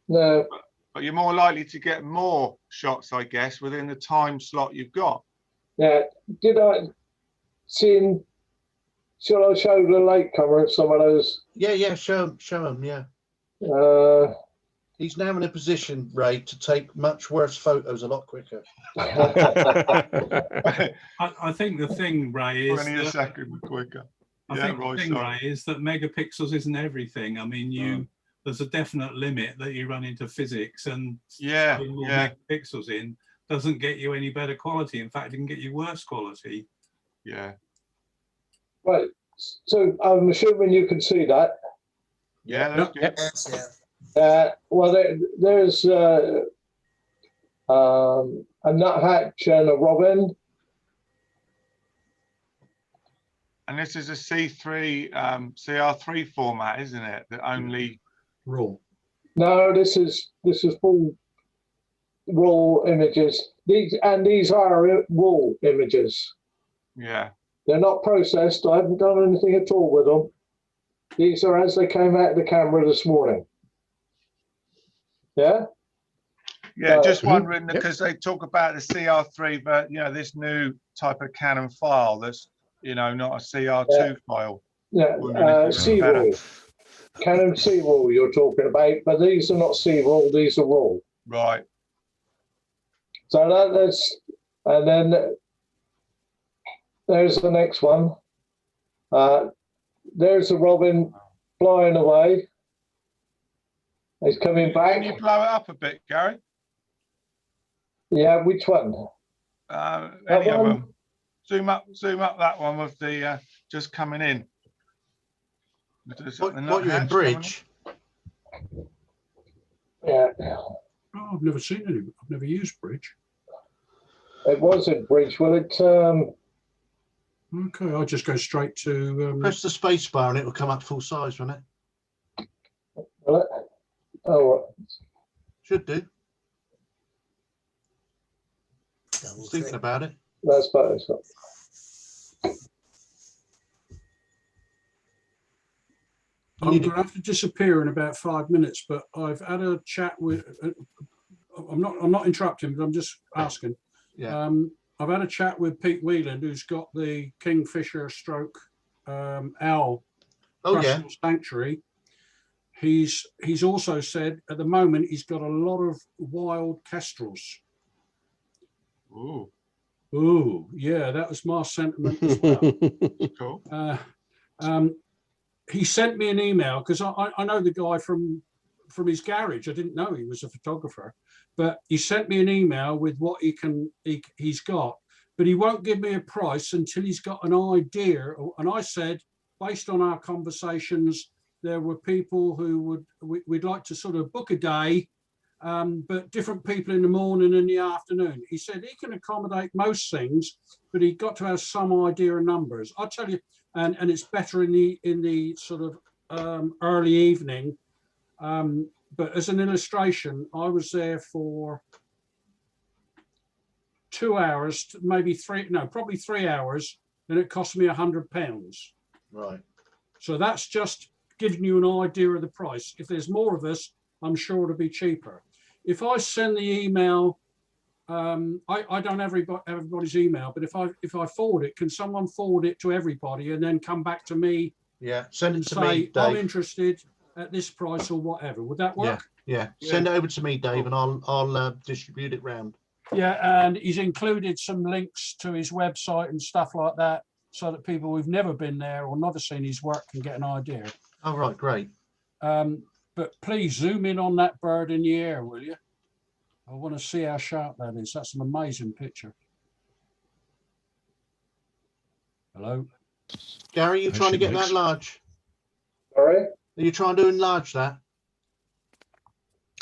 no, but you're more likely to get more shots, I guess, within the time slot you've got. Yeah. Did I see? Shall I show the latecomer at some of those? Yeah, show them, yeah. He's now in a position, Ray, to take much worse photos a lot quicker. I think the thing, Ray, is only a second quicker. I think the thing, Ray, is that megapixels isn't everything. I mean, there's a definite limit that you run into physics, and putting more megapixels in doesn't get you any better quality. In fact, it can get you worse quality. Yeah. Right. So I'm assuming you can see that. Yeah, that's good. Yes, yeah. Well, there's a nuthatch and a robin. And this is a C3 CR3 format, isn't it? That only raw. No, this is full raw images. These are raw images. Yeah. They're not processed. I haven't done anything at all with them. These are as they came out of the camera this morning. Yeah. Yeah, just wondering because they talk about the CR3, but this new type of Canon file that's not a CR2 file. Yeah, C-roll. Canon C-roll you're talking about, but these are not C-roll, these are raw. Right. So that's, and then there's the next one. There's a robin flying away. He's coming back. Can you blow it up a bit, Gary? Yeah, which one? Any of them. Zoom up that one with the just coming in. What you in bridge? Yeah. Oh, I've never seen any. I've never used bridge. It was in bridge. Well, it. Okay, I'll just go straight to. Press the space bar and it will come up full size, won't it? Will it? Oh, should do. I was thinking about it. That's better. I'm going to have to disappear in about 5 minutes, but I've had a chat with. I'm not interrupting, but I'm just asking. Yeah. I've had a chat with Pete Whelan, who's got the Kingfisher stroke owl sanctuary. He's also said at the moment he's got a lot of wild kestrels. Ooh, yeah, that was my sentiment as well. Cool. He sent me an email because I know the guy from his garage. I didn't know he was a photographer, but he sent me an email with what he's got, but he won't give me a price until he's got an idea. And I said, based on our conversations, there were people who we'd like to sort of book a day, but different people in the morning and the afternoon. He said he can accommodate most things, but he got to have some idea of numbers. I'll tell you, and it's better in the sort of early evening. But as an illustration, I was there for 2 hours, maybe probably 3 hours, and it cost me £100. Right. So that's just giving you an idea of the price. If there's more of us, I'm sure it'll be cheaper. If I send the email, I don't have everybody's email, but if I forward it, can someone forward it to everybody and then come back to me? Yeah, send it to say, me, Dave. I'm interested at this price or whatever. Would that work? Yeah. Send it over to me, Dave, and I'll distribute it round. Yeah, and he's included some links to his website and stuff like that, so that people who've never been there or never seen his work can get an idea. Oh, right, great. But please zoom in on that bird in the air, will you? I want to see how sharp that is. That's an amazing picture. Hello? Gary, you trying to get that large? Sorry? Are you trying to enlarge that?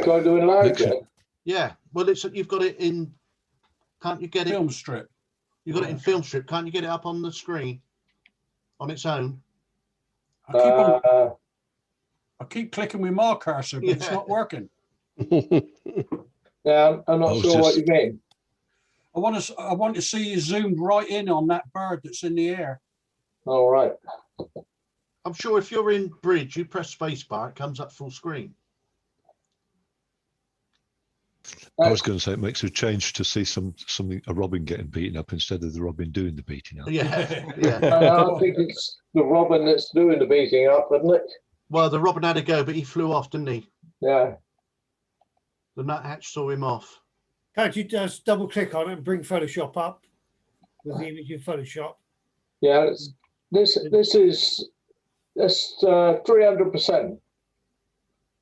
Trying to enlarge it? Yeah. Well, you've got it in. Can't you get it? Film strip. You've got it in film strip. Can't you get it up on the screen on its own? I keep clicking with my cursor, but it's not working. Yeah, I'm not sure what you mean. I want to see you zoomed right in on that bird that's in the air. All right. I'm sure if you're in bridge, you press spacebar, it comes up full screen. I was going to say it makes a change to see a robin getting beaten up instead of the robin doing the beating up. Yeah. I think it's the robin that's doing the beating up, isn't it? Well, the robin had a go, but he flew off, didn't he? Yeah. The nuthatch saw him off. Can't you just double click on it and bring Photoshop up with the image in Photoshop? Yeah, this is 300%.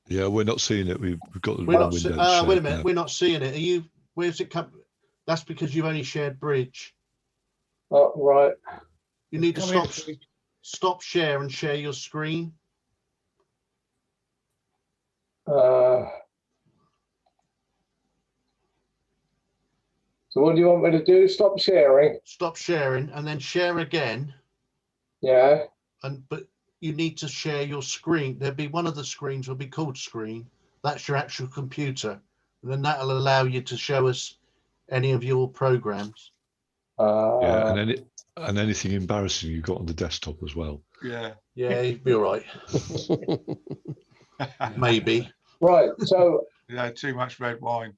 Yeah, we're not seeing it. We've got the We're wrong not. window. Wait a minute. We're not seeing it. Are you? Where's it come? That's because you've only shared bridge. Oh, right. You need to stop share and share your screen. So what do you want me to do? Stop sharing? Stop sharing and then share again. Yeah. But you need to share your screen. There'll be one of the screens will be called screen. That's your actual computer. And then that'll allow you to show us any of your programs. Yeah, and anything embarrassing you got on the desktop as well. Yeah. Yeah, you'd be all right. Maybe. Right. So Yeah, too much red wine.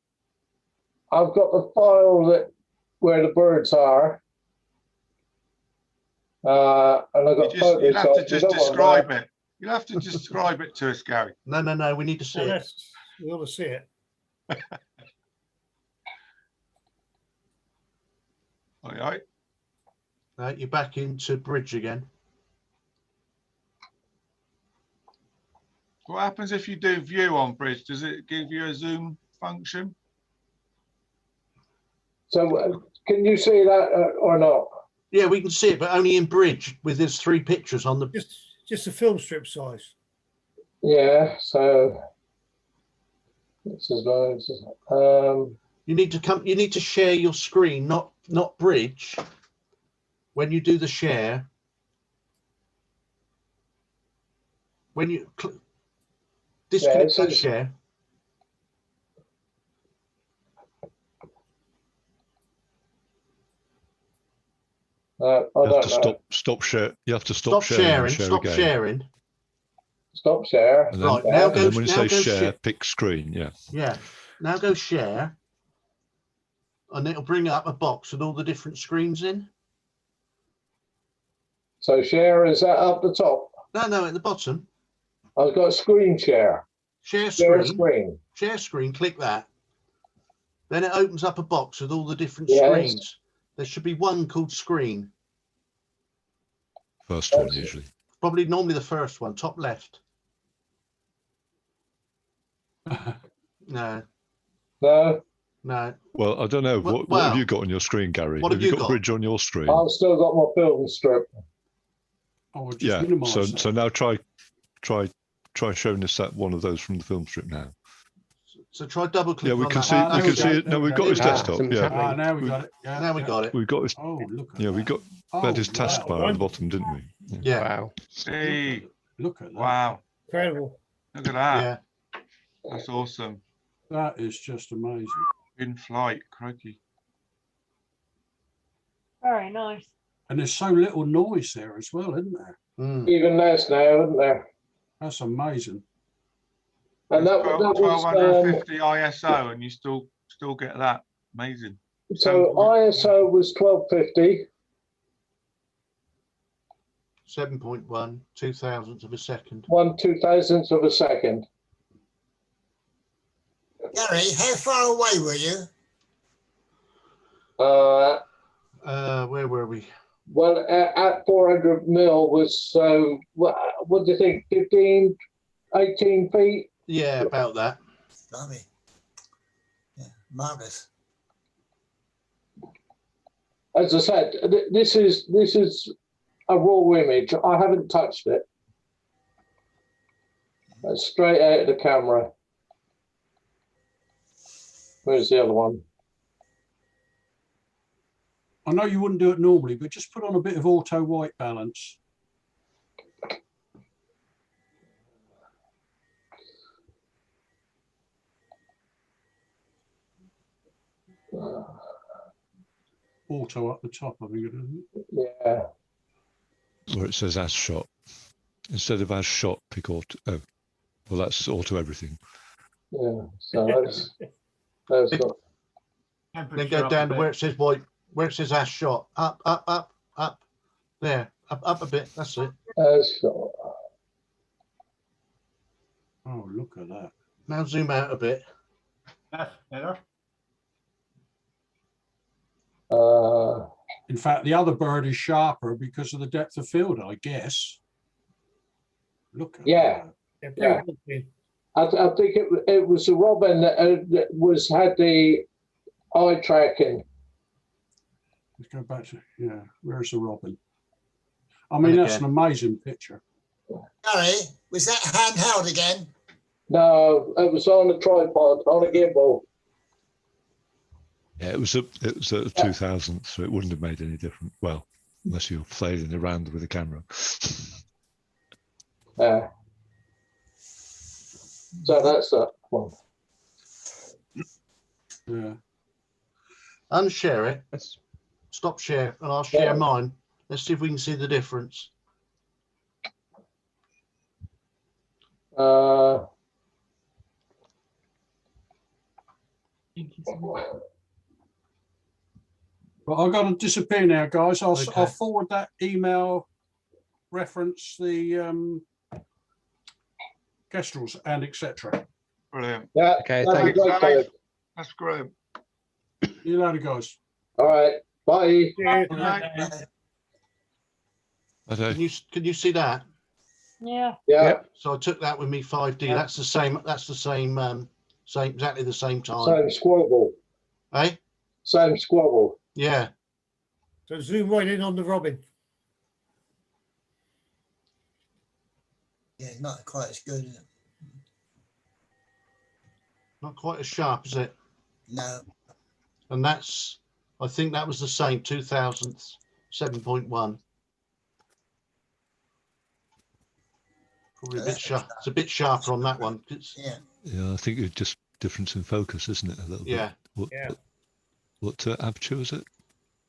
I've got the file where the birds are. And I've got photos. You'll have to just describe it. You'll have to describe it to us, Gary. No. We need to see it. We want to see it. All right. You're back into bridge again. What happens if you do view on bridge? Does it give you a zoom function? So can you see that or not? Yeah, we can see it, but only in bridge with his 3 pictures on the. Just a film strip size. Yeah. So this is loads. You need to come. You need to share your screen, not bridge. When you do the share, when you disconnect that share. You have to stop share. You have to stop sharing. Stop sharing. Stop share. And then, right now, go. When you say share, pick screen. Yeah. Yeah. Now go share, and it'll bring up a box with all the different screens in. So share, is that up the top? No, at the bottom. I've got screen share. Share screen. Share screen. Click that. Then it opens up a box with all the different screens. There should be one called screen. First one usually. Probably normally the first one, top left. No. Well, I don't know. What have you got on your screen, Gary? What have you got bridge on your screen? I've still got my film strip. Oh, yeah. So now try showing us that one of those from the film strip now. So try double click. Yeah, we can see. We can see it. No, we've got his desktop. Yeah. Now we got it. Yeah, now we got it. We've got his. Oh, look at yeah, that. we had his taskbar at the bottom, didn't we? Yeah. Wow. Hey, look at that. Wow. Incredible. Look at that. Yeah. That's awesome. That is just amazing. In flight, crikey. Very nice. And there's so little noise there as well, isn't there? Even less now, isn't there? That's amazing. And that was 1250 ISO, and you still get that. Amazing. So ISO was 1250. 7.1 2,000ths of a second. 1/2000th of a second. Gary, how far away were you? Where were we? Well, at 400 mil was, what do you think, 15, 18 feet? Yeah, about that. Blimey. Yeah, marvellous. As I said, this is a raw image. I haven't touched it. That's straight out of the camera. Where's the other one? I know you wouldn't do it normally, but just put on a bit of auto white balance. Auto up the top, I think it is. Yeah. Where it says as shot. Instead of as shot, pick auto. Oh, well, that's auto everything. Yeah. So that's got. Then go down to where it says white, where it says as shot. Up. There. Up a bit. That's it. As shot. Oh, look at that. Now zoom out a bit. That's better. In fact, the other bird is sharper because of the depth of field, I guess. Look at Yeah. that. Yeah. I think it was the robin that had the eye tracking. Let's go back to, yeah, where's the robin? I mean, that's an amazing picture. Gary, was that handheld again? No, it was on a tripod, on a gimbal. Yeah, it was a 2000, so it wouldn't have made any difference. Well, unless you're flailing around with a camera. Yeah. So that's that one. Yeah. Unshare it. Stop share, and I'll share mine. Let's see if we can see the difference. But I've got to disappear now, guys. I'll forward that email reference, the kestrels and etc. Brilliant. Yeah. Okay. Thank Thank you. you. That's great. See you later, guys. All right. Bye. Can you see that? Yeah. Yeah. Yep. So I took that with me 5D. Yeah. That's the same. That's the same. Same. Exactly the same time. Same squabble. Eh? Same squabble. Yeah. So zoom right in on the robin. Yeah, not quite as good, is it? Not quite as sharp, is it? No. And that's. I think that was the same. 2000 7.1. Probably a bit sharp. It's a bit sharper on that one. Yeah. Yeah, I think it's just difference in focus, isn't it? A little Yeah. bit. What aperture was it?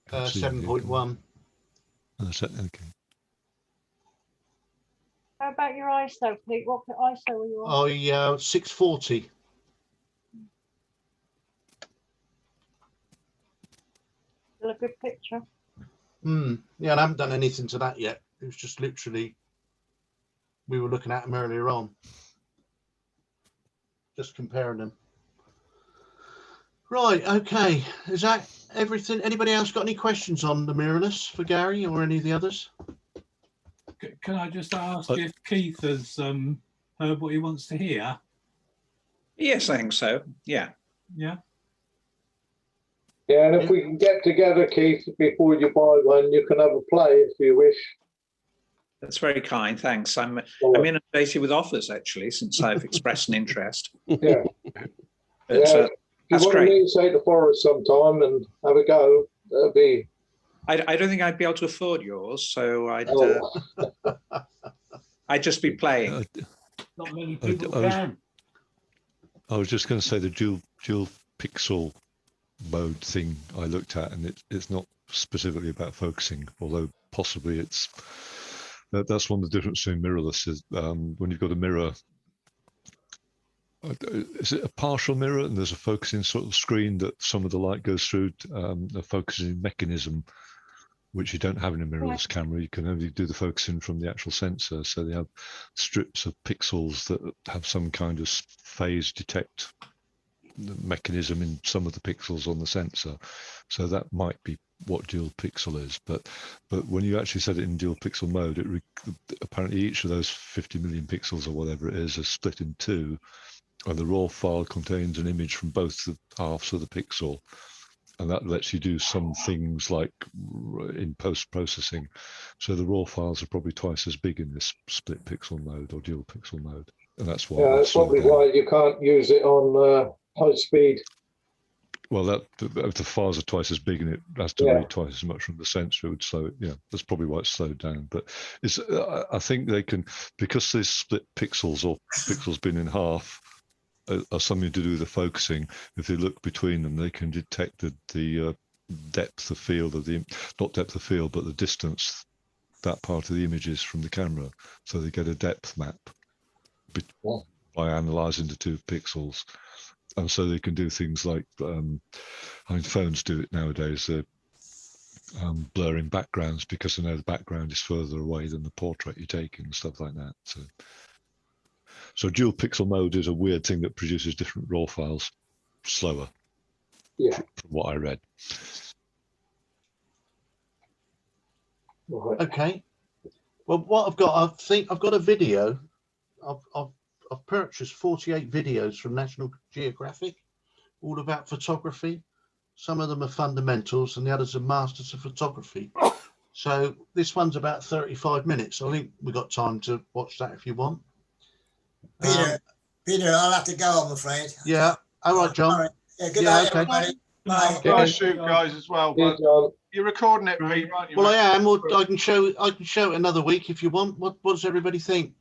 7.1. Okay. How about your ISO, Pete? What ISO were you on? Oh, 640. Still a good picture. Yeah, I haven't done anything to that yet. It was just literally, we were looking at them earlier on. Just comparing them. Right, okay. Is that everything? Anybody else got any questions on the mirrorless for Gary or any of the others? Can I just ask if Keith has heard what he wants to hear? Yes, I think so. Yeah. Yeah. Yeah, and if we can get together, Keith, before you buy one, you can have a play if you wish. That's very kind. Thanks. I'm inundated with offers actually since I've expressed an interest. Yeah. But, if you want to meet us at the forest sometime and have a go, that'd be. I don't think I'd be able to afford yours, so I'd just be playing. Not many people can. I was just going to say the dual pixel mode thing I looked at, and it's not specifically about focusing, although possibly that's one of the differences in mirrorless is when you've got a mirror. Is it a partial mirror and there's a focusing sort of screen that some of the light goes through, a focusing mechanism, which you don't have in a mirrorless camera. You can only do the focusing from the actual sensor. So they have strips of pixels that have some kind of phase detect mechanism in some of the pixels on the sensor. So that might be what dual pixel is. But when you actually set it in dual pixel mode, apparently each of those 50 million pixels or whatever it is split in two. And the raw file contains an image from both the halves of the pixel. And that lets you do some things like in post-processing. So the raw files are probably twice as big in this split pixel mode or dual pixel mode. And that's why. Yeah, that's probably why you can't use it on high speed. Well, if the files are twice as big and it has to read twice as much from the sensor, it would slow it. Yeah, that's probably why it's slowed down. But I think they can, because these split pixels or pixels being in half, are something to do with the focusing. If they look between them, they can detect the depth of field of not depth of field, but the distance that part of the image is from the camera. So they get a depth map by analyzing the two pixels. And so they can do things like, phones do it nowadays. They're blurring backgrounds because they know the background is further away than the portrait you're taking and stuff like that. So dual pixel mode is a weird thing that produces different raw files. slower. Yeah. From what I read. Right. Okay. Well, what I've got, I think I've got a video. I've purchased 48 videos from National Geographic, all about photography. Some of them are fundamentals and the others are masters of photography. So this one's about 35 minutes. I think we've got time to watch that if you want. Peter, I'll have to go, I'm afraid. Yeah. All right, John. All right. Yeah, good Yeah, night, okay. everybody. Bye. I've got to shoot, guys, as well. Yeah, But John. you're recording it, Pete, aren't you? Well, I mate? am. Or I can show it another week if you want. What does everybody think?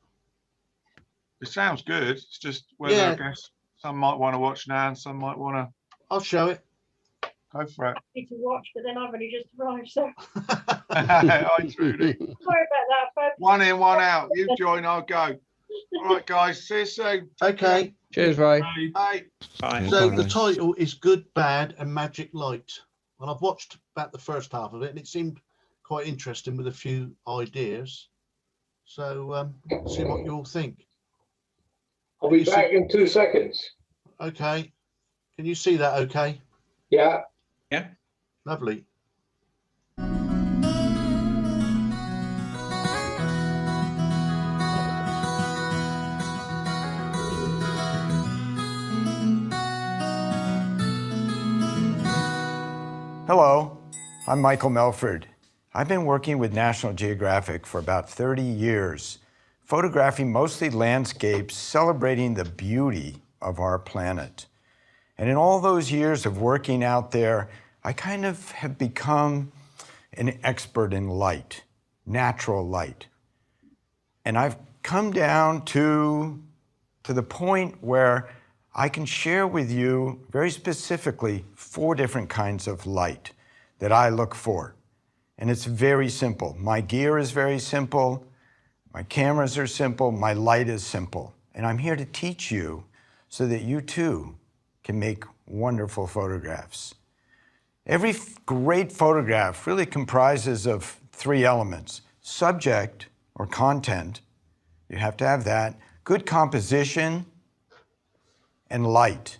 It sounds good. It's just whether Yeah. I guess some might want to watch now and some might want to I'll show it. go for it. Need to watch, but then I've only just arrived, so Hi, Trudy. sorry about that, folks. One in, one out. You join, I'll go. All right, guys. See you soon. Okay. Cheers, Ray. Bye. Bye. So the title is Good, Bad and Magic Light. And I've watched about the first half of it and it seemed quite interesting with a few ideas. So see what you all think. I'll be back in 2 seconds. Okay. Can you see that okay? Yeah. Yeah. Lovely. Hello, I'm Michael Melford. I've been working with National Geographic for about 30 years, photographing mostly landscapes celebrating the beauty of our planet. And in all those years of working out there, I kind of have become an expert in light, natural light. And I've come down to the point where I can share with you very specifically 4 different kinds of light that I look for. And it's very simple. My gear is very simple. My cameras are simple. My light is simple. And I'm here to teach you so that you too can make wonderful photographs. Every great photograph really comprises of 3 elements: subject or content, you have to have that, good composition, and light.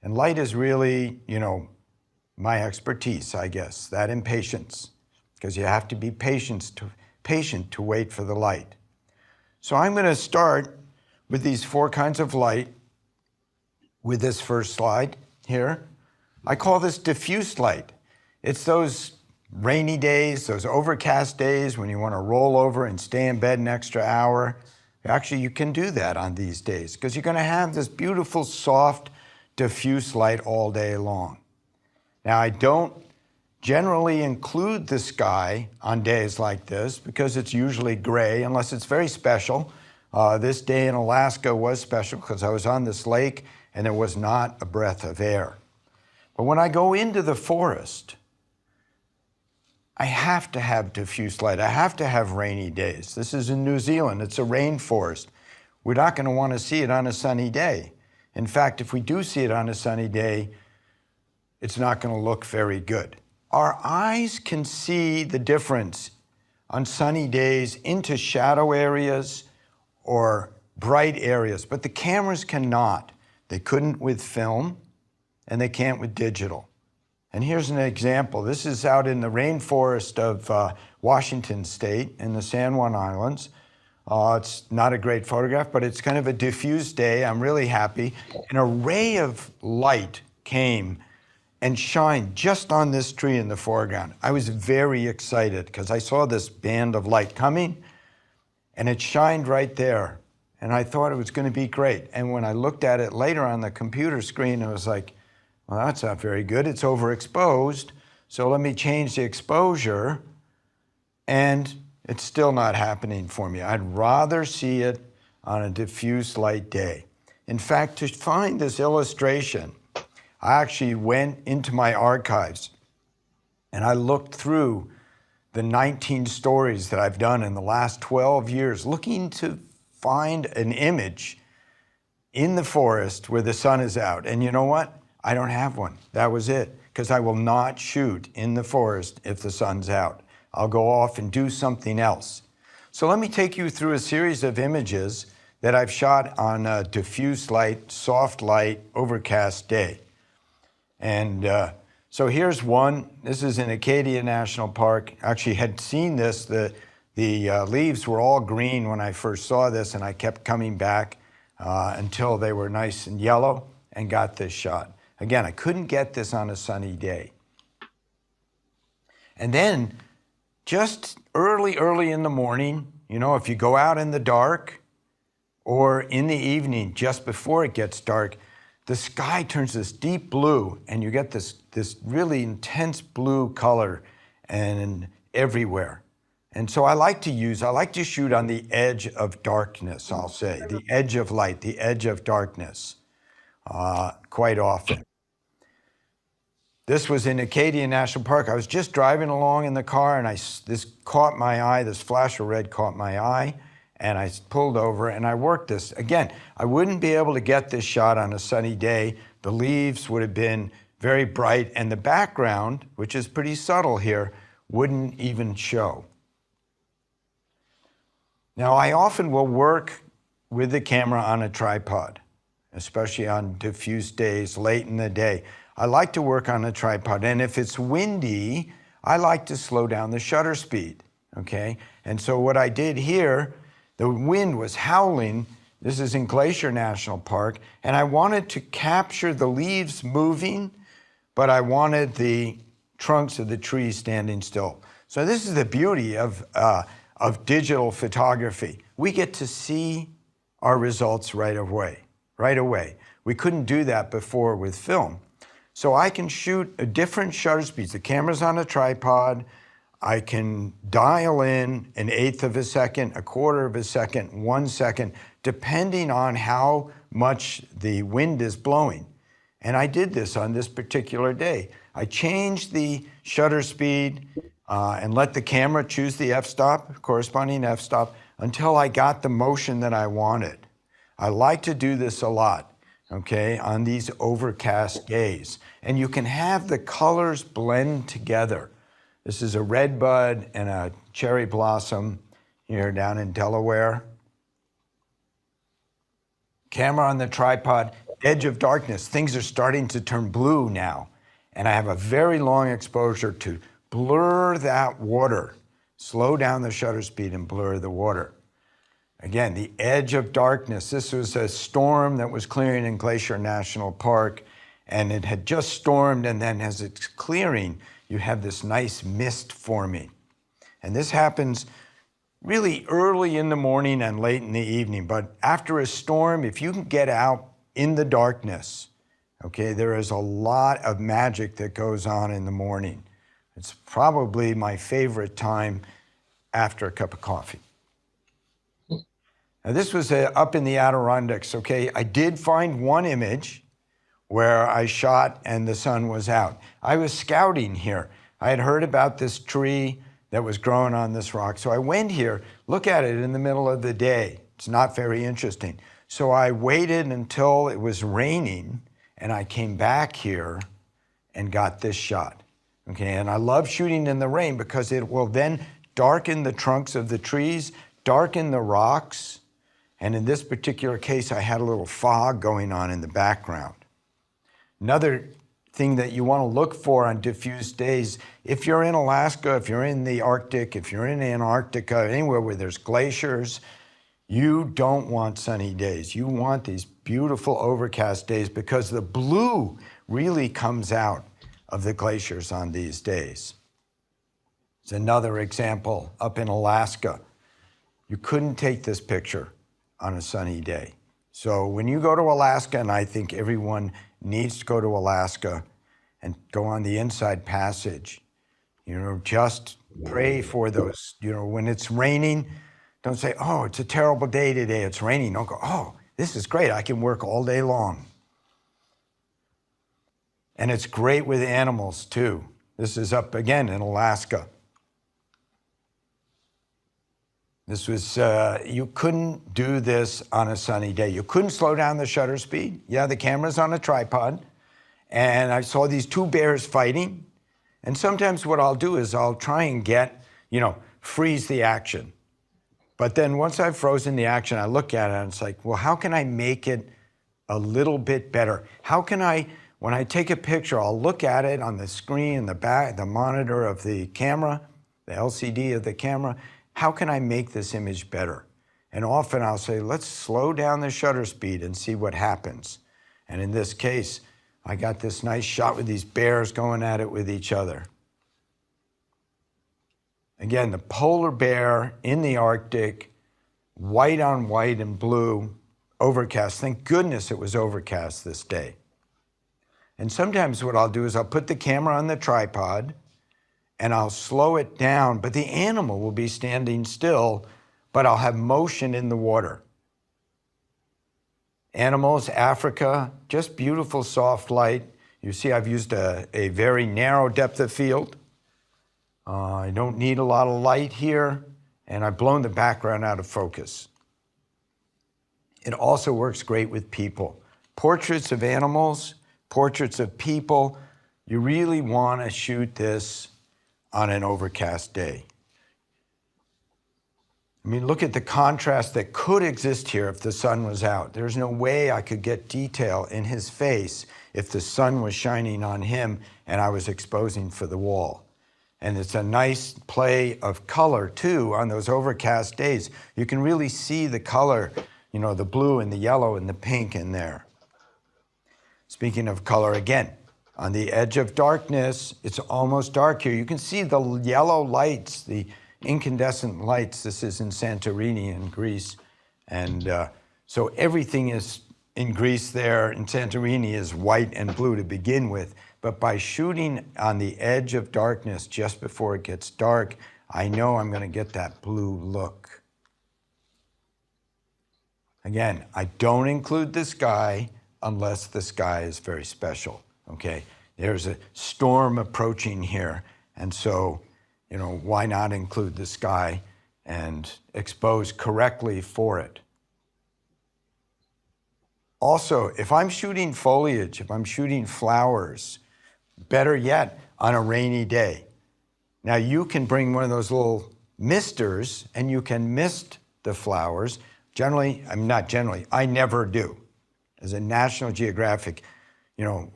And light is really, my expertise, I guess, that and patience, because you have to be patient to wait for the light. So I'm going to start with these 4 kinds of light with this first slide here. I call this diffuse light. It's those rainy days, those overcast days when you want to roll over and stay in bed an extra hour. Actually, you can do that on these days because you're going to have this beautiful, soft, diffuse light all day long. Now, I don't generally include the sky on days like this because it's usually gray unless it's very special. This day in Alaska was special because I was on this lake and there was not a breath of air. But when I go into the forest, I have to have diffuse light. I have to have rainy days. This is in New Zealand. It's a rainforest. We're not going to want to see it on a sunny day. In fact, if we do see it on a sunny day, it's not going to look very good. Our eyes can see the difference on sunny days into shadow areas or bright areas, but the cameras cannot. They couldn't with film, and they can't with digital. And here's an example. This is out in the rainforest of Washington State in the San Juan Islands. It's not a great photograph, but it's kind of a diffuse day. I'm really happy. An array of light came and shined just on this tree in the foreground. I was very excited because I saw this band of light coming and it shined right there. And I thought it was going to be great. And when I looked at it later on the computer screen, it was like, well, that's not very good. It's overexposed. So let me change the exposure. And it's still not happening for me. I'd rather see it on a diffuse light day. In fact, to find this illustration, I actually went into my archives and I looked through the 19 stories that I've done in the last 12 years, looking to find an image in the forest where the sun is out. And you know what? I don't have one. That was it, because I will not shoot in the forest if the sun's out. I'll go off and do something else. So let me take you through a series of images that I've shot on a diffuse light, soft light, overcast day. And so here's one. This is in Acadia National Park. Actually had seen this. The leaves were all green when I first saw this, and I kept coming back until they were nice and yellow and got this shot. Again, I couldn't get this on a sunny day. And then just early in the morning, you know, if you go out in the dark or in the evening, just before it gets dark, the sky turns this deep blue and you get this really intense blue color and everywhere. And so I like to shoot on the edge of darkness, I'll say, the edge of light, the edge of darkness, quite often. This was in Acadia National Park. I was just driving along in the car and this caught my eye, this flash of red caught my eye, and I pulled over and I worked this. Again, I wouldn't be able to get this shot on a sunny day. The leaves would have been very bright and the background, which is pretty subtle here, wouldn't even show. Now, I often will work with the camera on a tripod, especially on diffuse days, late in the day. I like to work on a tripod, and if it's windy, I like to slow down the shutter speed, okay? And so what I did here, the wind was howling. This is in Glacier National Park, and I wanted to capture the leaves moving, but I wanted the trunks of the trees standing still. So this is the beauty of digital photography. We get to see our results right away. We couldn't do that before with film. So I can shoot at different shutter speeds. The camera's on a tripod. I can dial in 1/8 of a second, 1/4 of a second, 1 second, depending on how much the wind is blowing. And I did this on this particular day. I changed the shutter speed and let the camera choose the f-stop, corresponding f-stop, until I got the motion that I wanted. I like to do this a lot, okay, on these overcast days. And you can have the colors blend together. This is a red bud and a cherry blossom here down in Delaware. Camera on the tripod, edge of darkness. Things are starting to turn blue now. And I have a very long exposure to blur that water. Slow down the shutter speed and blur the water. Again, the edge of darkness. This was a storm that was clearing in Glacier National Park, and it had just stormed, and then as it's clearing, you have this nice mist forming. And this happens really early in the morning and late in the evening. But after a storm, if you can get out in the darkness, okay, there is a lot of magic that goes on in the morning. It's probably my favorite time after a cup of coffee. Now, this was up in the Adirondacks, okay? I did find one image where I shot and the sun was out. I was scouting here. I had heard about this tree that was growing on this rock. So I went here, look at it in the middle of the day. It's not very interesting. So I waited until it was raining and I came back here and got this shot. Okay, and I love shooting in the rain because it will then darken the trunks of the trees, darken the rocks. And in this particular case, I had a little fog going on in the background. Another thing that you want to look for on diffuse days, if you're in Alaska, if you're in the Arctic, if you're in Antarctica, anywhere where there's glaciers, you don't want sunny days. You want these beautiful overcast days because the blue really comes out of the glaciers on these days. It's another example up in Alaska. You couldn't take this picture on a sunny day. So when you go to Alaska, and I think everyone needs to go to Alaska and go on the Inside Passage, you know, just pray for those, you know, when it's raining, don't say, oh, it's a terrible day today, it's raining. Don't go, oh, this is great, I can work all day long. And it's great with animals too. This is up again in Alaska. This was, you couldn't do this on a sunny day. You couldn't slow down the shutter speed. Yeah, the camera's on a tripod. And I saw these two bears fighting. And sometimes what I'll do is I'll try and get, you know, freeze the action. But then once I've frozen the action, I look at it and it's like, well, how can I make it a little bit better? How can I when I take a picture, I'll look at it on the screen in the back, the monitor of the camera, the LCD of the camera. How can I make this image better? And often I'll say, let's slow down the shutter speed and see what happens. And in this case, I got this nice shot with these bears going at it with each other. Again, the polar bear in the Arctic, white on white and blue, overcast. Thank goodness it was overcast this day. And sometimes what I'll do is I'll put the camera on the tripod and I'll slow it down, but the animal will be standing still, but I'll have motion in the water. Animals, Africa, just beautiful soft light. You see I've used a very narrow depth of field. I don't need a lot of light here, and I've blown the background out of focus. It also works great with people. Portraits of animals, portraits of people, you really want to shoot this on an overcast day. I mean, look at the contrast that could exist here if the sun was out. There's no way I could get detail in his face if the sun was shining on him and I was exposing for the wall. And it's a nice play of color too on those overcast days. You can really see the color, you know, the blue and the yellow and the pink in there. Speaking of color, again, on the edge of darkness, it's almost dark here. You can see the yellow lights, the incandescent lights. This is in Santorini in Greece. And so everything is in Greece there in Santorini is white and blue to begin with. But by shooting on the edge of darkness just before it gets dark, I know I'm going to get that blue look. Again, I don't include the sky unless the sky is very special, okay? There's a storm approaching here, and so, you know, why not include the sky and expose correctly for it? Also, if I'm shooting foliage, if I'm shooting flowers, better yet, on a rainy day. Now you can bring one of those little misters and you can mist the flowers. Generally, not generally, I never do. As a National Geographic, you know,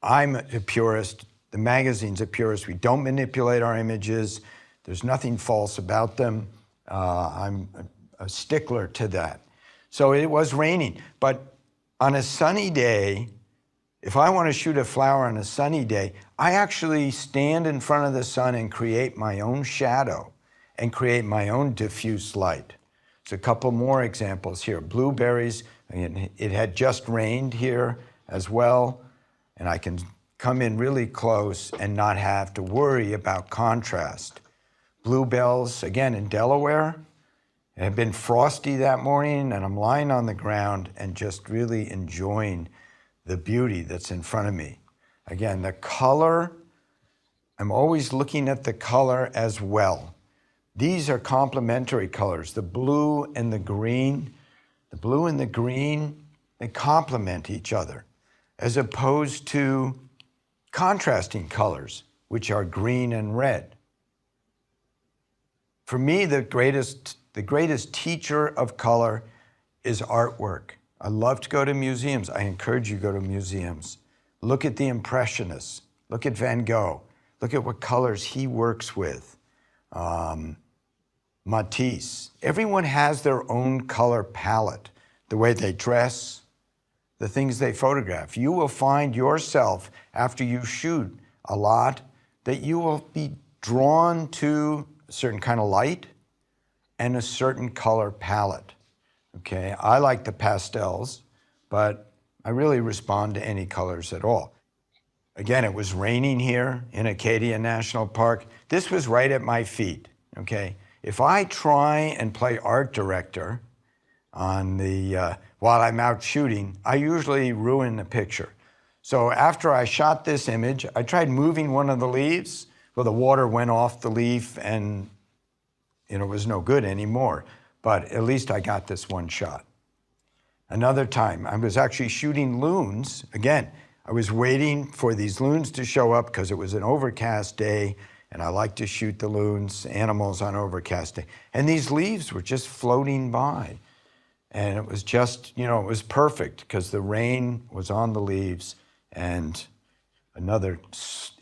I'm a purist, the magazine's a purist. We don't manipulate our images. There's nothing false about them. I'm a stickler to that. So it was raining, but on a sunny day, if I want to shoot a flower on a sunny day, I actually stand in front of the sun and create my own shadow and create my own diffuse light. There's a couple more examples here. Blueberries, it had just rained here as well, and I can come in really close and not have to worry about contrast. Bluebells, again in Delaware, it had been frosty that morning, and I'm lying on the ground and just really enjoying the beauty that's in front of me. Again, the color, I'm always looking at the color as well. These are complementary colors, the blue and the green. The blue and the green, they complement each other, as opposed to contrasting colors, which are green and red. For me, the greatest teacher of color is artwork. I love to go to museums. I encourage you to go to museums. Look at the Impressionists. Look at Van Gogh. Look at what colors he works with. Matisse. Everyone has their own color palette, the way they dress, the things they photograph. You will find yourself, after you shoot a lot, that you will be drawn to a certain kind of light and a certain color palette. Okay, I like the pastels, but I really respond to any colors at all. Again, it was raining here in Acadia National Park. This was right at my feet, okay? If I try and play art director on the, while I'm out shooting, I usually ruin the picture. So after I shot this image, I tried moving one of the leaves. Well, the water went off the leaf and it was no good anymore. But at least I got this one shot. Another time, I was actually shooting loons. Again, I was waiting for these loons to show up because it was an overcast day, and I like to shoot the loons, animals on overcast day. And these leaves were just floating by. And it was just, it was perfect because the rain was on the leaves And another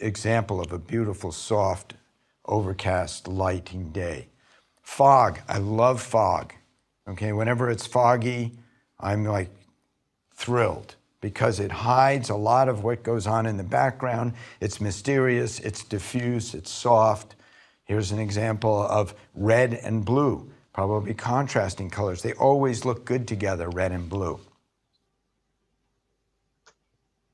example of a beautiful, soft, overcast, lighting day. Fog, I love fog. Okay, whenever it's foggy, I'm like thrilled because it hides a lot of what goes on in the background. It's mysterious, it's diffuse, it's soft. Here's an example of red and blue, probably contrasting colors. They always look good together, red and blue.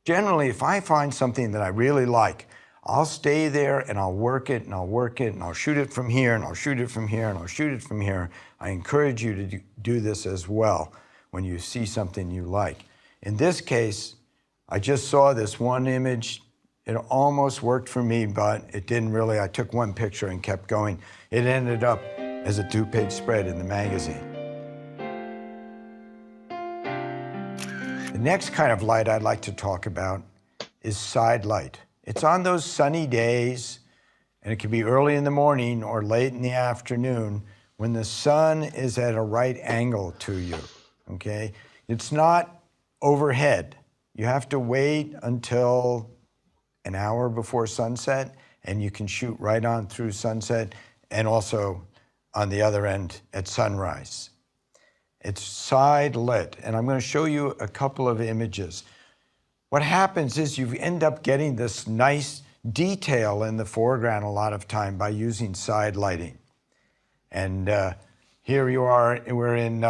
Generally, if I find something that I really like, I'll stay there and I'll work it and I'll work it and I'll shoot it from here and I'll shoot it from here and I'll shoot it from here. I encourage you to do this as well when you see something you like. In this case, I just saw this one image. It almost worked for me, but it didn't really. I took one picture and kept going. It ended up as a 2-page spread in the magazine. The next kind of light I'd like to talk about is side light. It's on those sunny days, and it can be early in the morning or late in the afternoon when the sun is at a right angle to you, okay? It's not overhead. You have to wait until an hour before sunset, and you can shoot right on through sunset and also on the other end at sunrise. It's side lit, and I'm going to show you a couple of images. What happens is you end up getting this nice detail in the foreground a lot of time by using side lighting. And here you are, we're in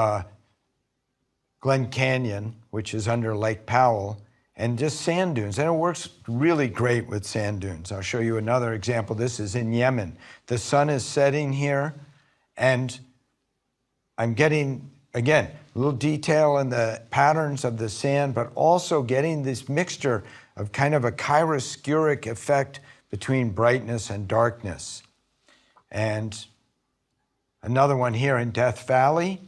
Glen Canyon, which is under Lake Powell, and just sand dunes. And it works really great with sand dunes. I'll show you another example. This is in Yemen. The sun is setting here, and I'm getting, again, a little detail in the patterns of the sand, but also getting this mixture of kind of a chiaroscuric effect between brightness and darkness. And another one here in Death Valley.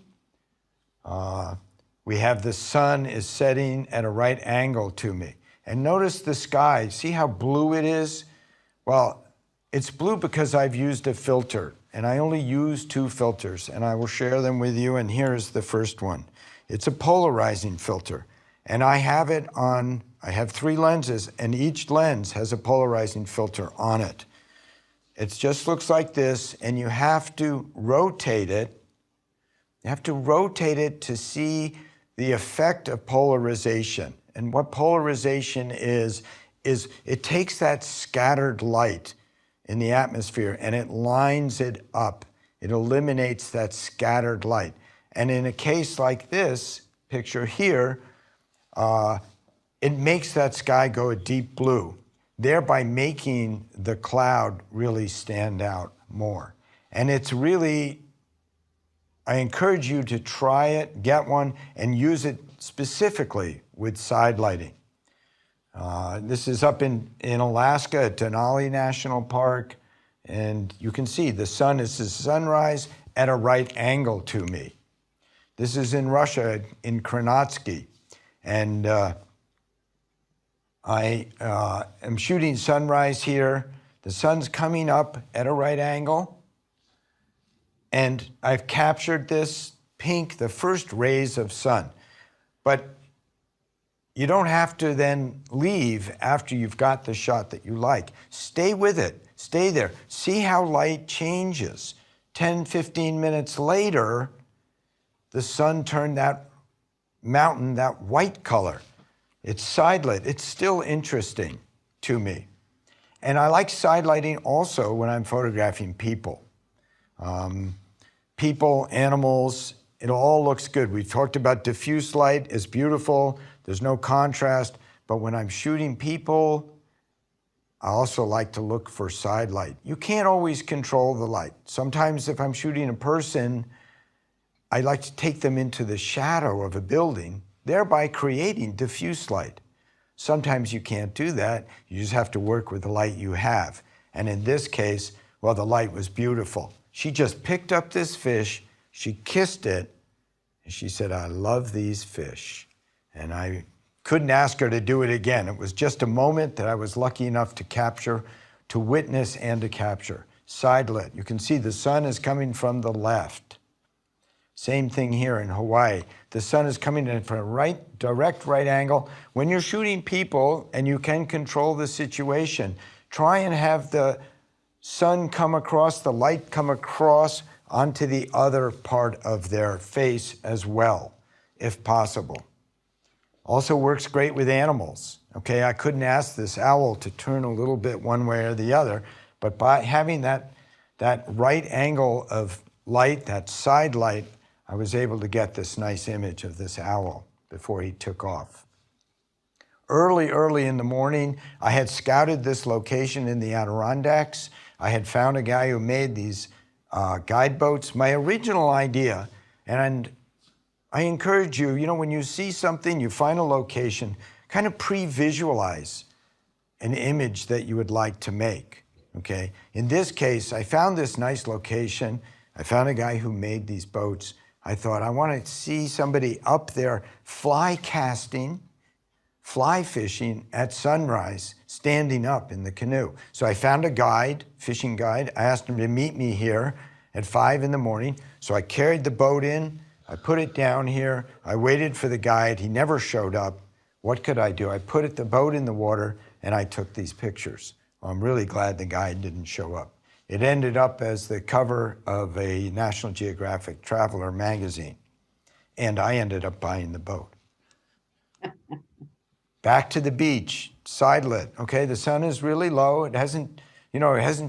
We have the sun is setting at a right angle to me. And notice the sky. See how blue it is? Well, it's blue because I've used a filter, and I only use 2 filters, and I will share them with you, and here's the first one. It's a polarizing filter, and I have it on, I have 3 lenses, and each lens has a polarizing filter on it. It just looks like this, and you have to rotate it. You have to rotate it to see the effect of polarization. And what polarization is it takes that scattered light in the atmosphere and it lines it up. It eliminates that scattered light. And in a case like this picture here, it makes that sky go a deep blue, thereby making the cloud really stand out more. And it's really, I encourage you to try it, get one, and use it specifically with side lighting. This is up in Alaska at Denali National Park, and you can see the sun is the sunrise at a right angle to me. This is in Russia, in Kranatsky, and I am shooting sunrise here. The sun's coming up at a right angle. And I've captured this pink, the first rays of sun. But you don't have to then leave after you've got the shot that you like. Stay with it, stay there. See how light changes. 10, 15 minutes later, the sun turned that mountain that white color. It's side lit, it's still interesting to me. And I like side lighting also when I'm photographing people. People, animals, it all looks good. We talked about diffuse light is beautiful. There's no contrast. But when I'm shooting people, I also like to look for side light. You can't always control the light. Sometimes if I'm shooting a person, I like to take them into the shadow of a building, thereby creating diffuse light. Sometimes you can't do that. You just have to work with the light you have. And in this case, well, the light was beautiful. She just picked up this fish, she kissed it, and she said, "I love these fish." And I couldn't ask her to do it again. It was just a moment that I was lucky enough to capture, to witness and to capture. Side lit. You can see the sun is coming from the left. Same thing here in Hawaii. The sun is coming in from a direct right angle. When you're shooting people and you can control the situation, try and have the sun come across, the light come across onto the other part of their face as well, if possible. Also works great with animals. Okay, I couldn't ask this owl to turn a little bit one way or the other, but by having that right angle of light, that side light, I was able to get this nice image of this owl before he took off. Early in the morning, I had scouted this location in the Adirondacks. I had found a guy who made these guide boats. My original idea, and I encourage you, when you see something, you find a location, kind of pre-visualize an image that you would like to make, okay? In this case, I found this nice location. I found a guy who made these boats. I thought, I want to see somebody up there fly casting, fly fishing at sunrise, standing up in the canoe. So I found a guide, fishing guide. I asked him to meet me here at 5 in the morning. So I carried the boat in, I put it down here. I waited for the guide. He never showed up. What could I do? I put the boat in the water and I took these pictures. Well, I'm really glad the guide didn't show up. It ended up as the cover of a National Geographic Traveler magazine. And I ended up buying the boat. Back to the beach, side lit. Okay, the sun is really low. It hasn't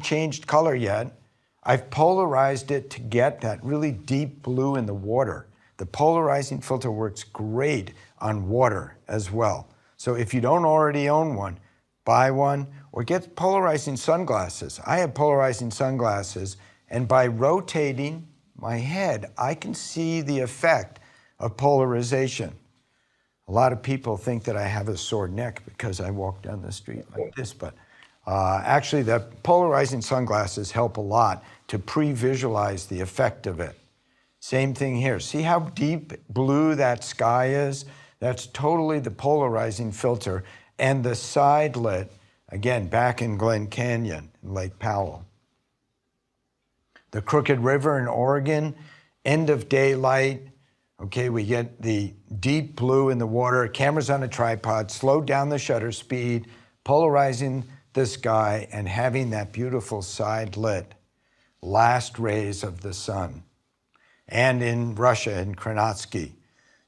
changed color yet. I've polarized it to get that really deep blue in the water. The polarizing filter works great on water as well. So if you don't already own one, buy one or get polarizing sunglasses. I have polarizing sunglasses, and by rotating my head, I can see the effect of polarization. A lot of people think that I have a sore neck because I walk down the street like this, but actually the polarizing sunglasses help a lot to pre-visualize the effect of it. Same thing here. See how deep blue that sky is? That's totally the polarizing filter. And the side lit, again, back in Glen Canyon, in Lake Powell. The Crooked River in Oregon, end of daylight. Okay, we get the deep blue in the water, cameras on a tripod, slowed down the shutter speed, polarizing the sky, and having that beautiful side lit last rays of the sun. And in Russia, in Kranatsky,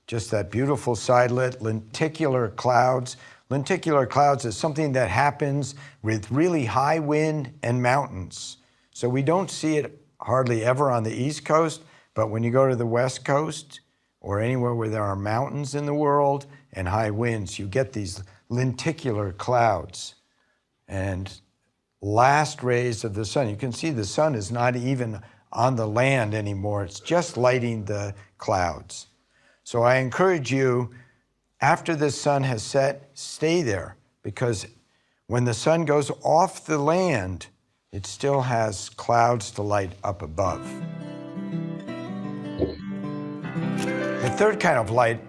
just that beautiful side lit lenticular clouds. Lenticular clouds is something that happens with really high wind and mountains. So we don't see it hardly ever on the East Coast, but when you go to the West Coast or anywhere where there are mountains in the world and high winds, you get these lenticular clouds. And last rays of the sun, you can see the sun is not even on the land anymore. It's just lighting the clouds. So I encourage you, after the sun has set, stay there, because when the sun goes off the land, it still has clouds to light up above. The third kind of light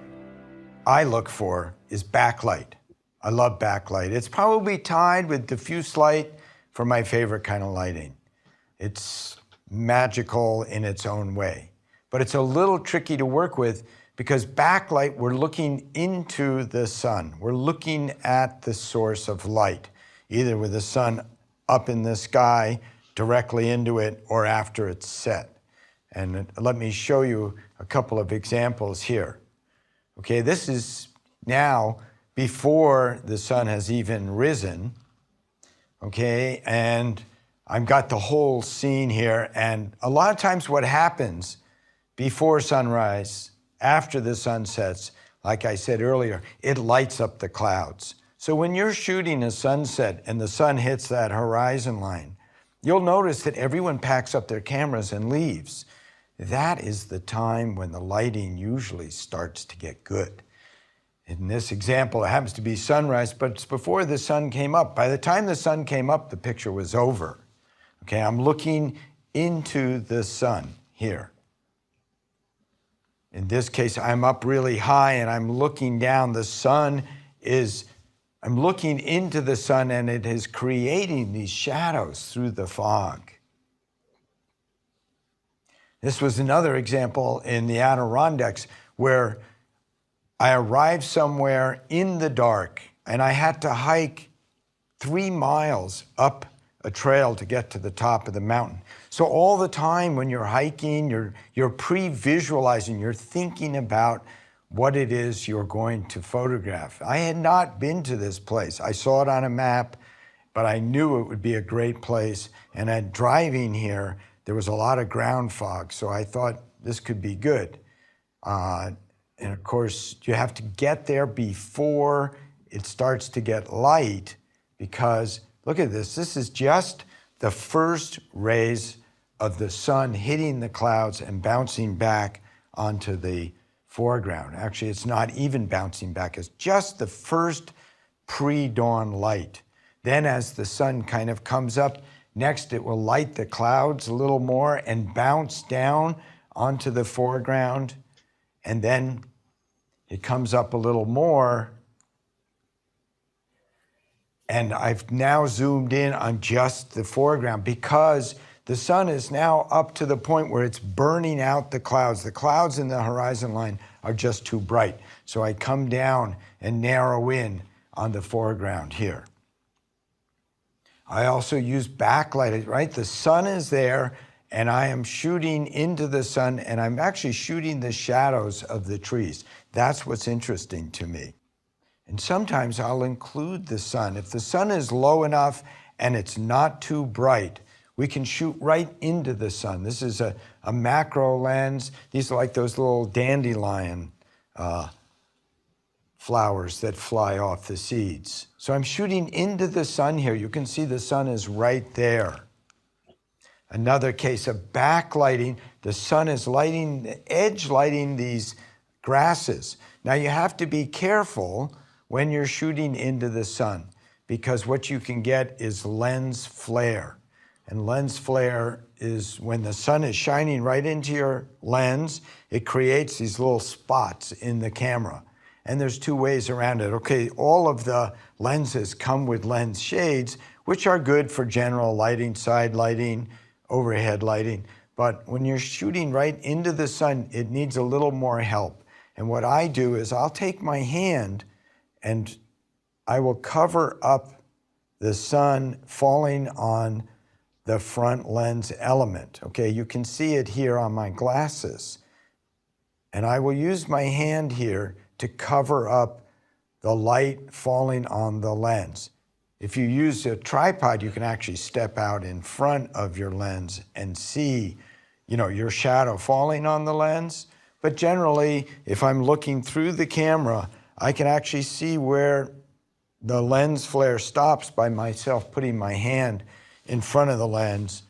I look for is backlight. I love backlight. It's probably tied with diffuse light for my favorite kind of lighting. It's magical in its own way, but it's a little tricky to work with because backlight, we're looking into the sun. We're looking at the source of light, either with the sun up in the sky, directly into it, or after it's set. And let me show you a couple of examples here. Okay, this is now before the sun has even risen. Okay, and I've got the whole scene here, and a lot of times what happens before sunrise, after the sun sets, like I said earlier, it lights up the clouds. So when you're shooting a sunset and the sun hits that horizon line, you'll notice that everyone packs up their cameras and leaves. That is the time when the lighting usually starts to get good. In this example, it happens to be sunrise, but it's before the sun came up. By the time the sun came up, the picture was over. Okay, I'm looking into the sun here. In this case, I'm up really high and I'm looking down. I'm looking into the sun and it is creating these shadows through the fog. This was another example in the Adirondacks where I arrived somewhere in the dark and I had to hike 3 miles up a trail to get to the top of the mountain. So all the time when you're hiking, you're pre-visualizing, you're thinking about what it is you're going to photograph. I had not been to this place. I saw it on a map, but I knew it would be a great place. And at driving here, there was a lot of ground fog, so I thought this could be good. And of course, you have to get there before it starts to get light, because look at this. This is just the first rays of the sun hitting the clouds and bouncing back onto the foreground. Actually, it's not even bouncing back. It's just the first pre-dawn light. Then as the sun kind of comes up, next it will light the clouds a little more and bounce down onto the foreground. And then it comes up a little more. And I've now zoomed in on just the foreground because the sun is now up to the point where it's burning out the clouds. The clouds in the horizon line are just too bright. So I come down and narrow in on the foreground here. I also use backlight, right? The sun is there and I am shooting into the sun and I'm actually shooting the shadows of the trees. That's what's interesting to me. And sometimes I'll include the sun. If the sun is low enough and it's not too bright, we can shoot right into the sun. This is a macro lens. These are like those little dandelion flowers that fly off the seeds. So I'm shooting into the sun here. You can see the sun is right there. Another case of backlighting. The sun is lighting, edge lighting these grasses. Now you have to be careful when you're shooting into the sun, because what you can get is lens flare. And lens flare is when the sun is shining right into your lens, it creates these little spots in the camera. And there's 2 ways around it. Okay, all of the lenses come with lens shades, which are good for general lighting, side lighting, overhead lighting. But when you're shooting right into the sun, it needs a little more help. And what I do is I'll take my hand and I will cover up the sun falling on the front lens element. Okay, you can see it here on my glasses. And I will use my hand here to cover up the light falling on the lens. If you use a tripod, you can actually step out in front of your lens and see, your shadow falling on the lens. But generally, if I'm looking through the camera, I can actually see where the lens flare stops by myself putting my hand in front of the lens,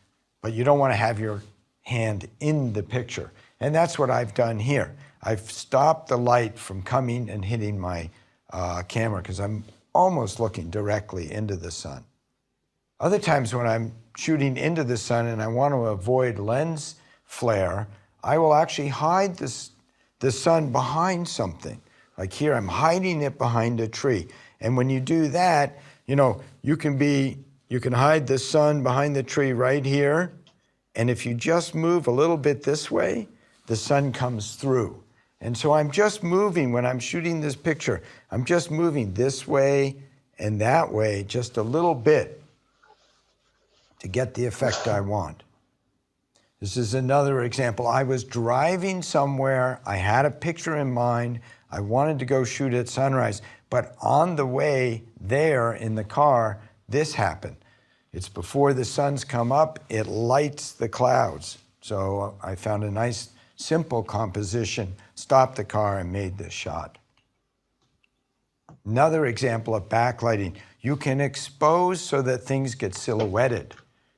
but you don't want to have your hand in the picture. And that's what I've done here. I've stopped the light from coming and hitting my camera because I'm almost looking directly into the sun. Other times when I'm shooting into the sun and I want to avoid lens flare, I will actually hide the sun behind something. Like here, I'm hiding it behind a tree. And when you do that, you can hide the sun behind the tree right here. And if you just move a little bit this way, the sun comes through. And so I'm just moving when I'm shooting this picture. I'm just moving this way and that way just a little bit to get the effect I want. This is another example. I was driving somewhere. I had a picture in mind. I wanted to go shoot at sunrise. But on the way there in the car, this happened. It's before the sun's come up. It lights the clouds. So I found a nice, simple composition, stopped the car and made this shot. Another example of backlighting. You can expose so that things get silhouetted.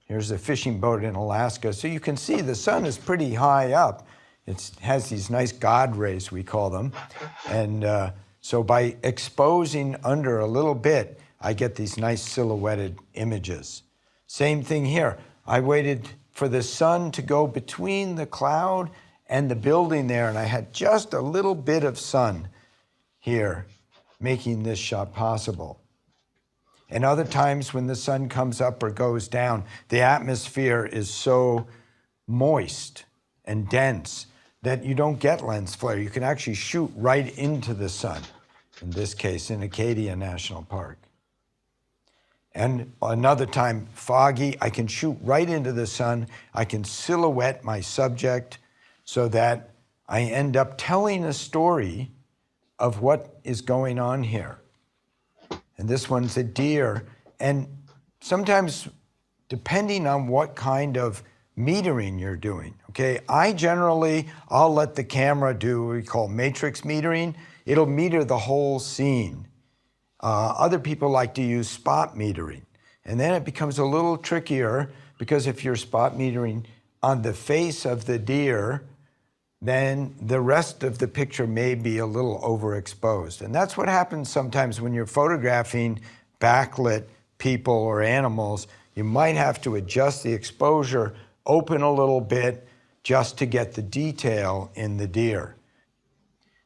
Here's a fishing boat in Alaska. So you can see the sun is pretty high up. It has these nice God rays, we call them. And so by exposing under a little bit, I get these nice silhouetted images. Same thing here. I waited for the sun to go between the cloud and the building there, and I had just a little bit of sun here making this shot possible. And other times when the sun comes up or goes down, the atmosphere is so moist and dense that you don't get lens flare. You can actually shoot right into the sun, in this case, in Acadia National Park. And another time, foggy, I can shoot right into the sun. I can silhouette my subject so that I end up telling a story of what is going on here. And this one's a deer. And sometimes, depending on what kind of metering you're doing, okay, I'll let the camera do what we call matrix metering. It'll meter the whole scene. Other people like to use spot metering. And then it becomes a little trickier because if you're spot metering on the face of the deer, then the rest of the picture may be a little overexposed. And that's what happens sometimes when you're photographing backlit people or animals. You might have to adjust the exposure, open a little bit, just to get the detail in the deer.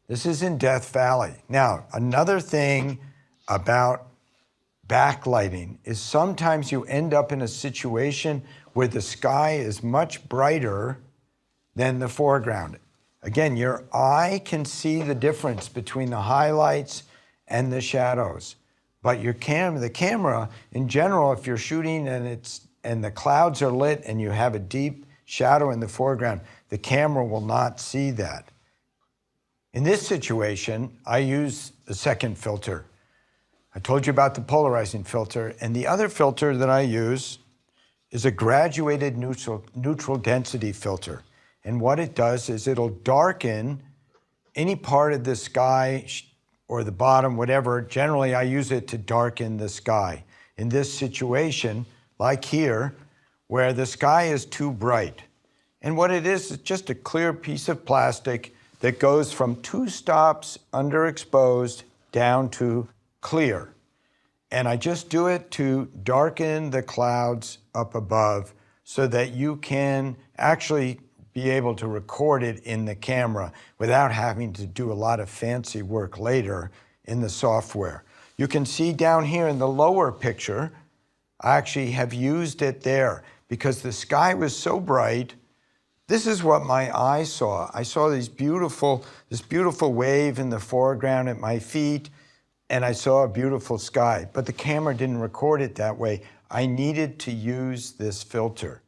This is in Death Valley. Now, another thing about backlighting is sometimes you end up in a situation where the sky is much brighter than the foreground. Again, your eye can see the difference between the highlights and the shadows. But the camera, in general, if you're shooting and the clouds are lit and you have a deep shadow in the foreground, the camera will not see that. In this situation, I use the second filter. I told you about the polarizing filter, and the other filter that I use is a graduated neutral density filter. And what it does is it'll darken any part of the sky or the bottom, whatever. Generally, I use it to darken the sky. In this situation, like here, where the sky is too bright. And what it is just a clear piece of plastic that goes from 2 stops underexposed down to clear. And I just do it to darken the clouds up above so that you can actually be able to record it in the camera without having to do a lot of fancy work later in the software. You can see down here in the lower picture, I actually have used it there because the sky was so bright. This is what my eye saw. I saw this beautiful wave in the foreground at my feet, and I saw a beautiful sky, but the camera didn't record it that way. I needed to use this filter.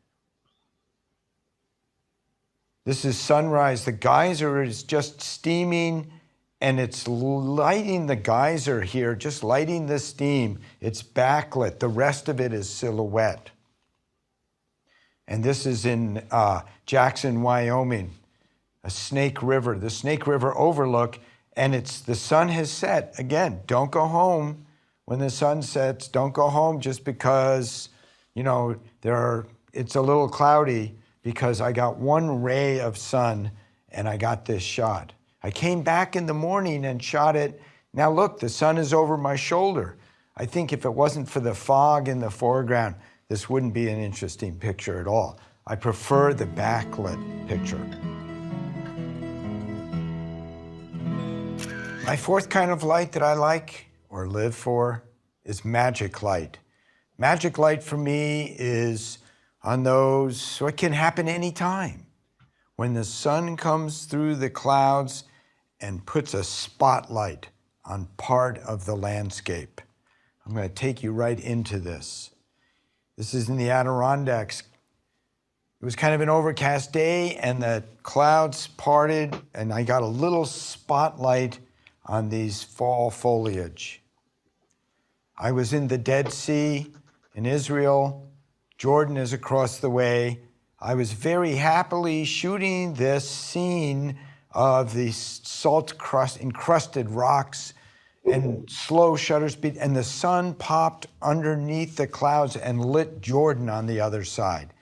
This is sunrise. The geyser is just steaming, and it's lighting the geyser here, just lighting the steam. It's backlit. The rest of it is silhouette. And this is in Jackson, Wyoming, a Snake River, the Snake River overlook, and the sun has set. Again, don't go home when the sun sets. Don't go home just because, it's a little cloudy, because I got one ray of sun and I got this shot. I came back in the morning and shot it. Now look, the sun is over my shoulder. I think if it wasn't for the fog in the foreground, this wouldn't be an interesting picture at all. I prefer the backlit picture. My fourth kind of light that I like or live for is magic light. Magic light for me is on those, so it can happen anytime. When the sun comes through the clouds and puts a spotlight on part of the landscape. I'm going to take you right into this. This is in the Adirondacks. It was kind of an overcast day and the clouds parted and I got a little spotlight on these fall foliage. I was in the Dead Sea in Israel. Jordan is across the way. I was very happily shooting this scene of the salt encrusted rocks and slow shutter speed, and the sun popped underneath the clouds and lit Jordan on the other side.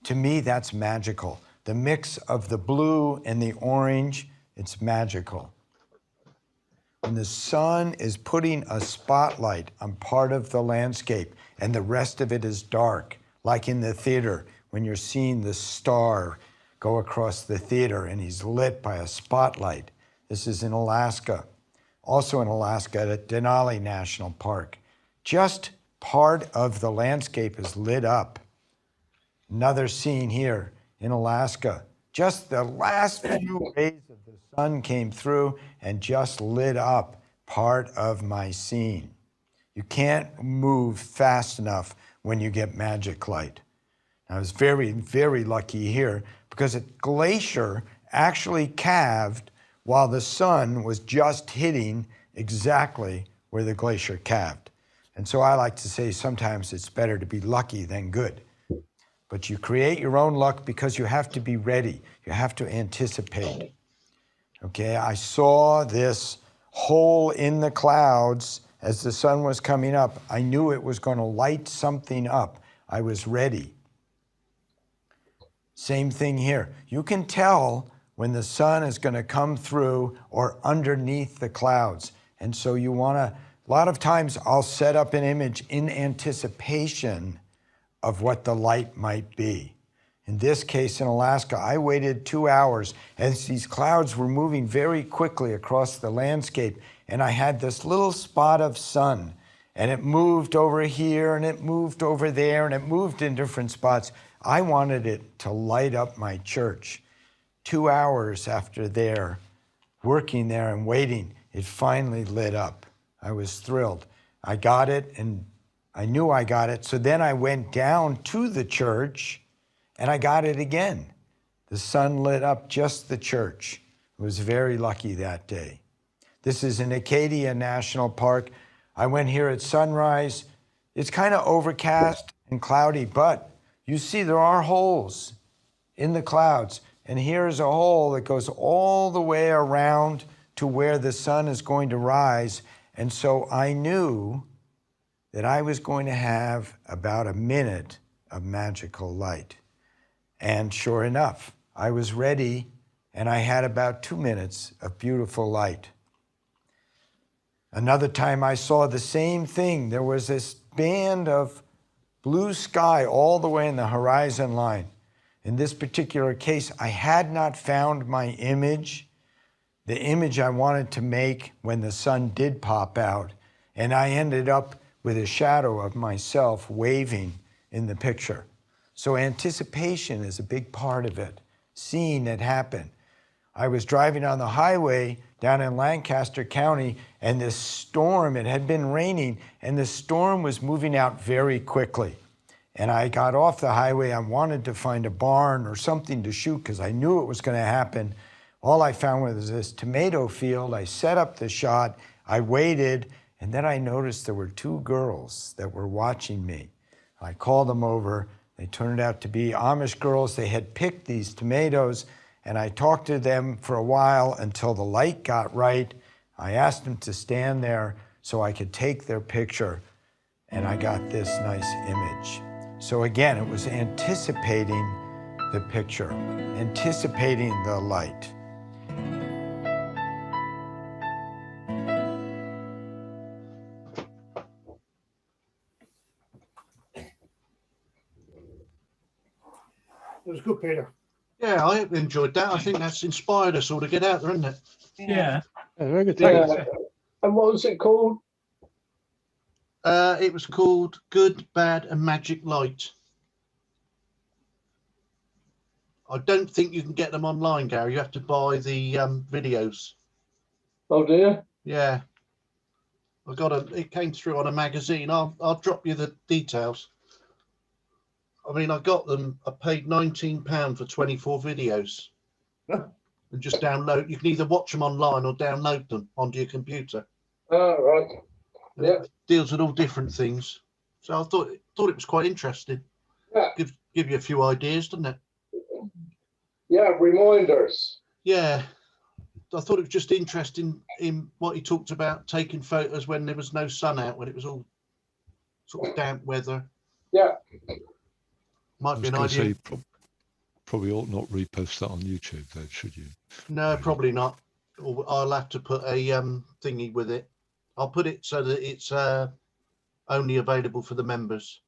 To me, that's magical. The mix of the blue and the orange, it's magical. When the sun is putting a spotlight on part of the landscape and the rest of it is dark, like in the theater, when you're seeing the star go across the theater and he's lit by a spotlight. This is in Alaska. Also in Alaska at Denali National Park. Just part of the landscape is lit up. Another scene here in Alaska. Just the last few rays of the sun came through and just lit up part of my scene. You can't move fast enough when you get magic light. I was very, very lucky here because a glacier actually calved while the sun was just hitting exactly where the glacier calved. And so I like to say sometimes it's better to be lucky than good. But you create your own luck because you have to be ready. You have to anticipate. Okay, I saw this hole in the clouds as the sun was coming up. I knew it was going to light something up. I was ready. Same thing here. You can tell when the sun is going to come through or underneath the clouds. And so you want to, a lot of times I'll set up an image in anticipation of what the light might be. In this case in Alaska, I waited 2 hours as these clouds were moving very quickly across the landscape, and I had this little spot of sun, and it moved over here, and it moved over there, and it moved in different spots. I wanted it to light up my church. 2 hours after there, working there and waiting, it finally lit up. I was thrilled. I got it, and I knew I got it. So then I went down to the church and I got it again. The sun lit up just the church. I was very lucky that day. This is in Acadia National Park. I went here at sunrise. It's kind of overcast and cloudy, but you see there are holes in the clouds. And here's a hole that goes all the way around to where the sun is going to rise. And so I knew that I was going to have about a minute of magical light. And sure enough, I was ready, and I had about 2 minutes of beautiful light. Another time I saw the same thing. There was this band of blue sky all the way in the horizon line. In this particular case, I had not found my image, the image I wanted to make when the sun did pop out, and I ended up with a shadow of myself waving in the picture. So anticipation is a big part of it, seeing it happen. I was driving on the highway down in Lancaster County, and this storm, it had been raining, and the storm was moving out very quickly. And I got off the highway. I wanted to find a barn or something to shoot because I knew it was going to happen. All I found was this tomato field. I set up the shot. I waited. And then I noticed there were 2 girls that were watching me. I called them over. They turned out to be Amish girls. They had picked these tomatoes, and I talked to them for a while until the light got right. I asked them to stand there so I could take their picture, and I got this nice image. So again, it was anticipating the picture, anticipating the light. It was good, Peter. Yeah, I enjoyed that. I think that's inspired us all to get out there, isn't it? Yeah. Very good. Yeah. And what was it called? It was called Good, Bad and Magic Light. I don't think you can get them online, Gary. You have to buy the videos. Oh dear. Yeah. It came through on a magazine. I'll drop you the details. I mean, I got them. I paid £19 for 24 videos. And just download. You can either watch them online or download them onto your computer. Oh, right. Yeah. It deals with all different things. So I thought it was quite interesting. Yeah. Give you a few ideas, doesn't it? Yeah, reminders. Yeah. I thought it was just interesting in what he talked about, taking photos when there was no sun out, when it was all sort of damp weather. Yeah. Might be an idea. Say, probably ought not repost that on YouTube, though, should you? No, probably not. Or I'll have to put a thingy with it. I'll put it so that it's only available for the members.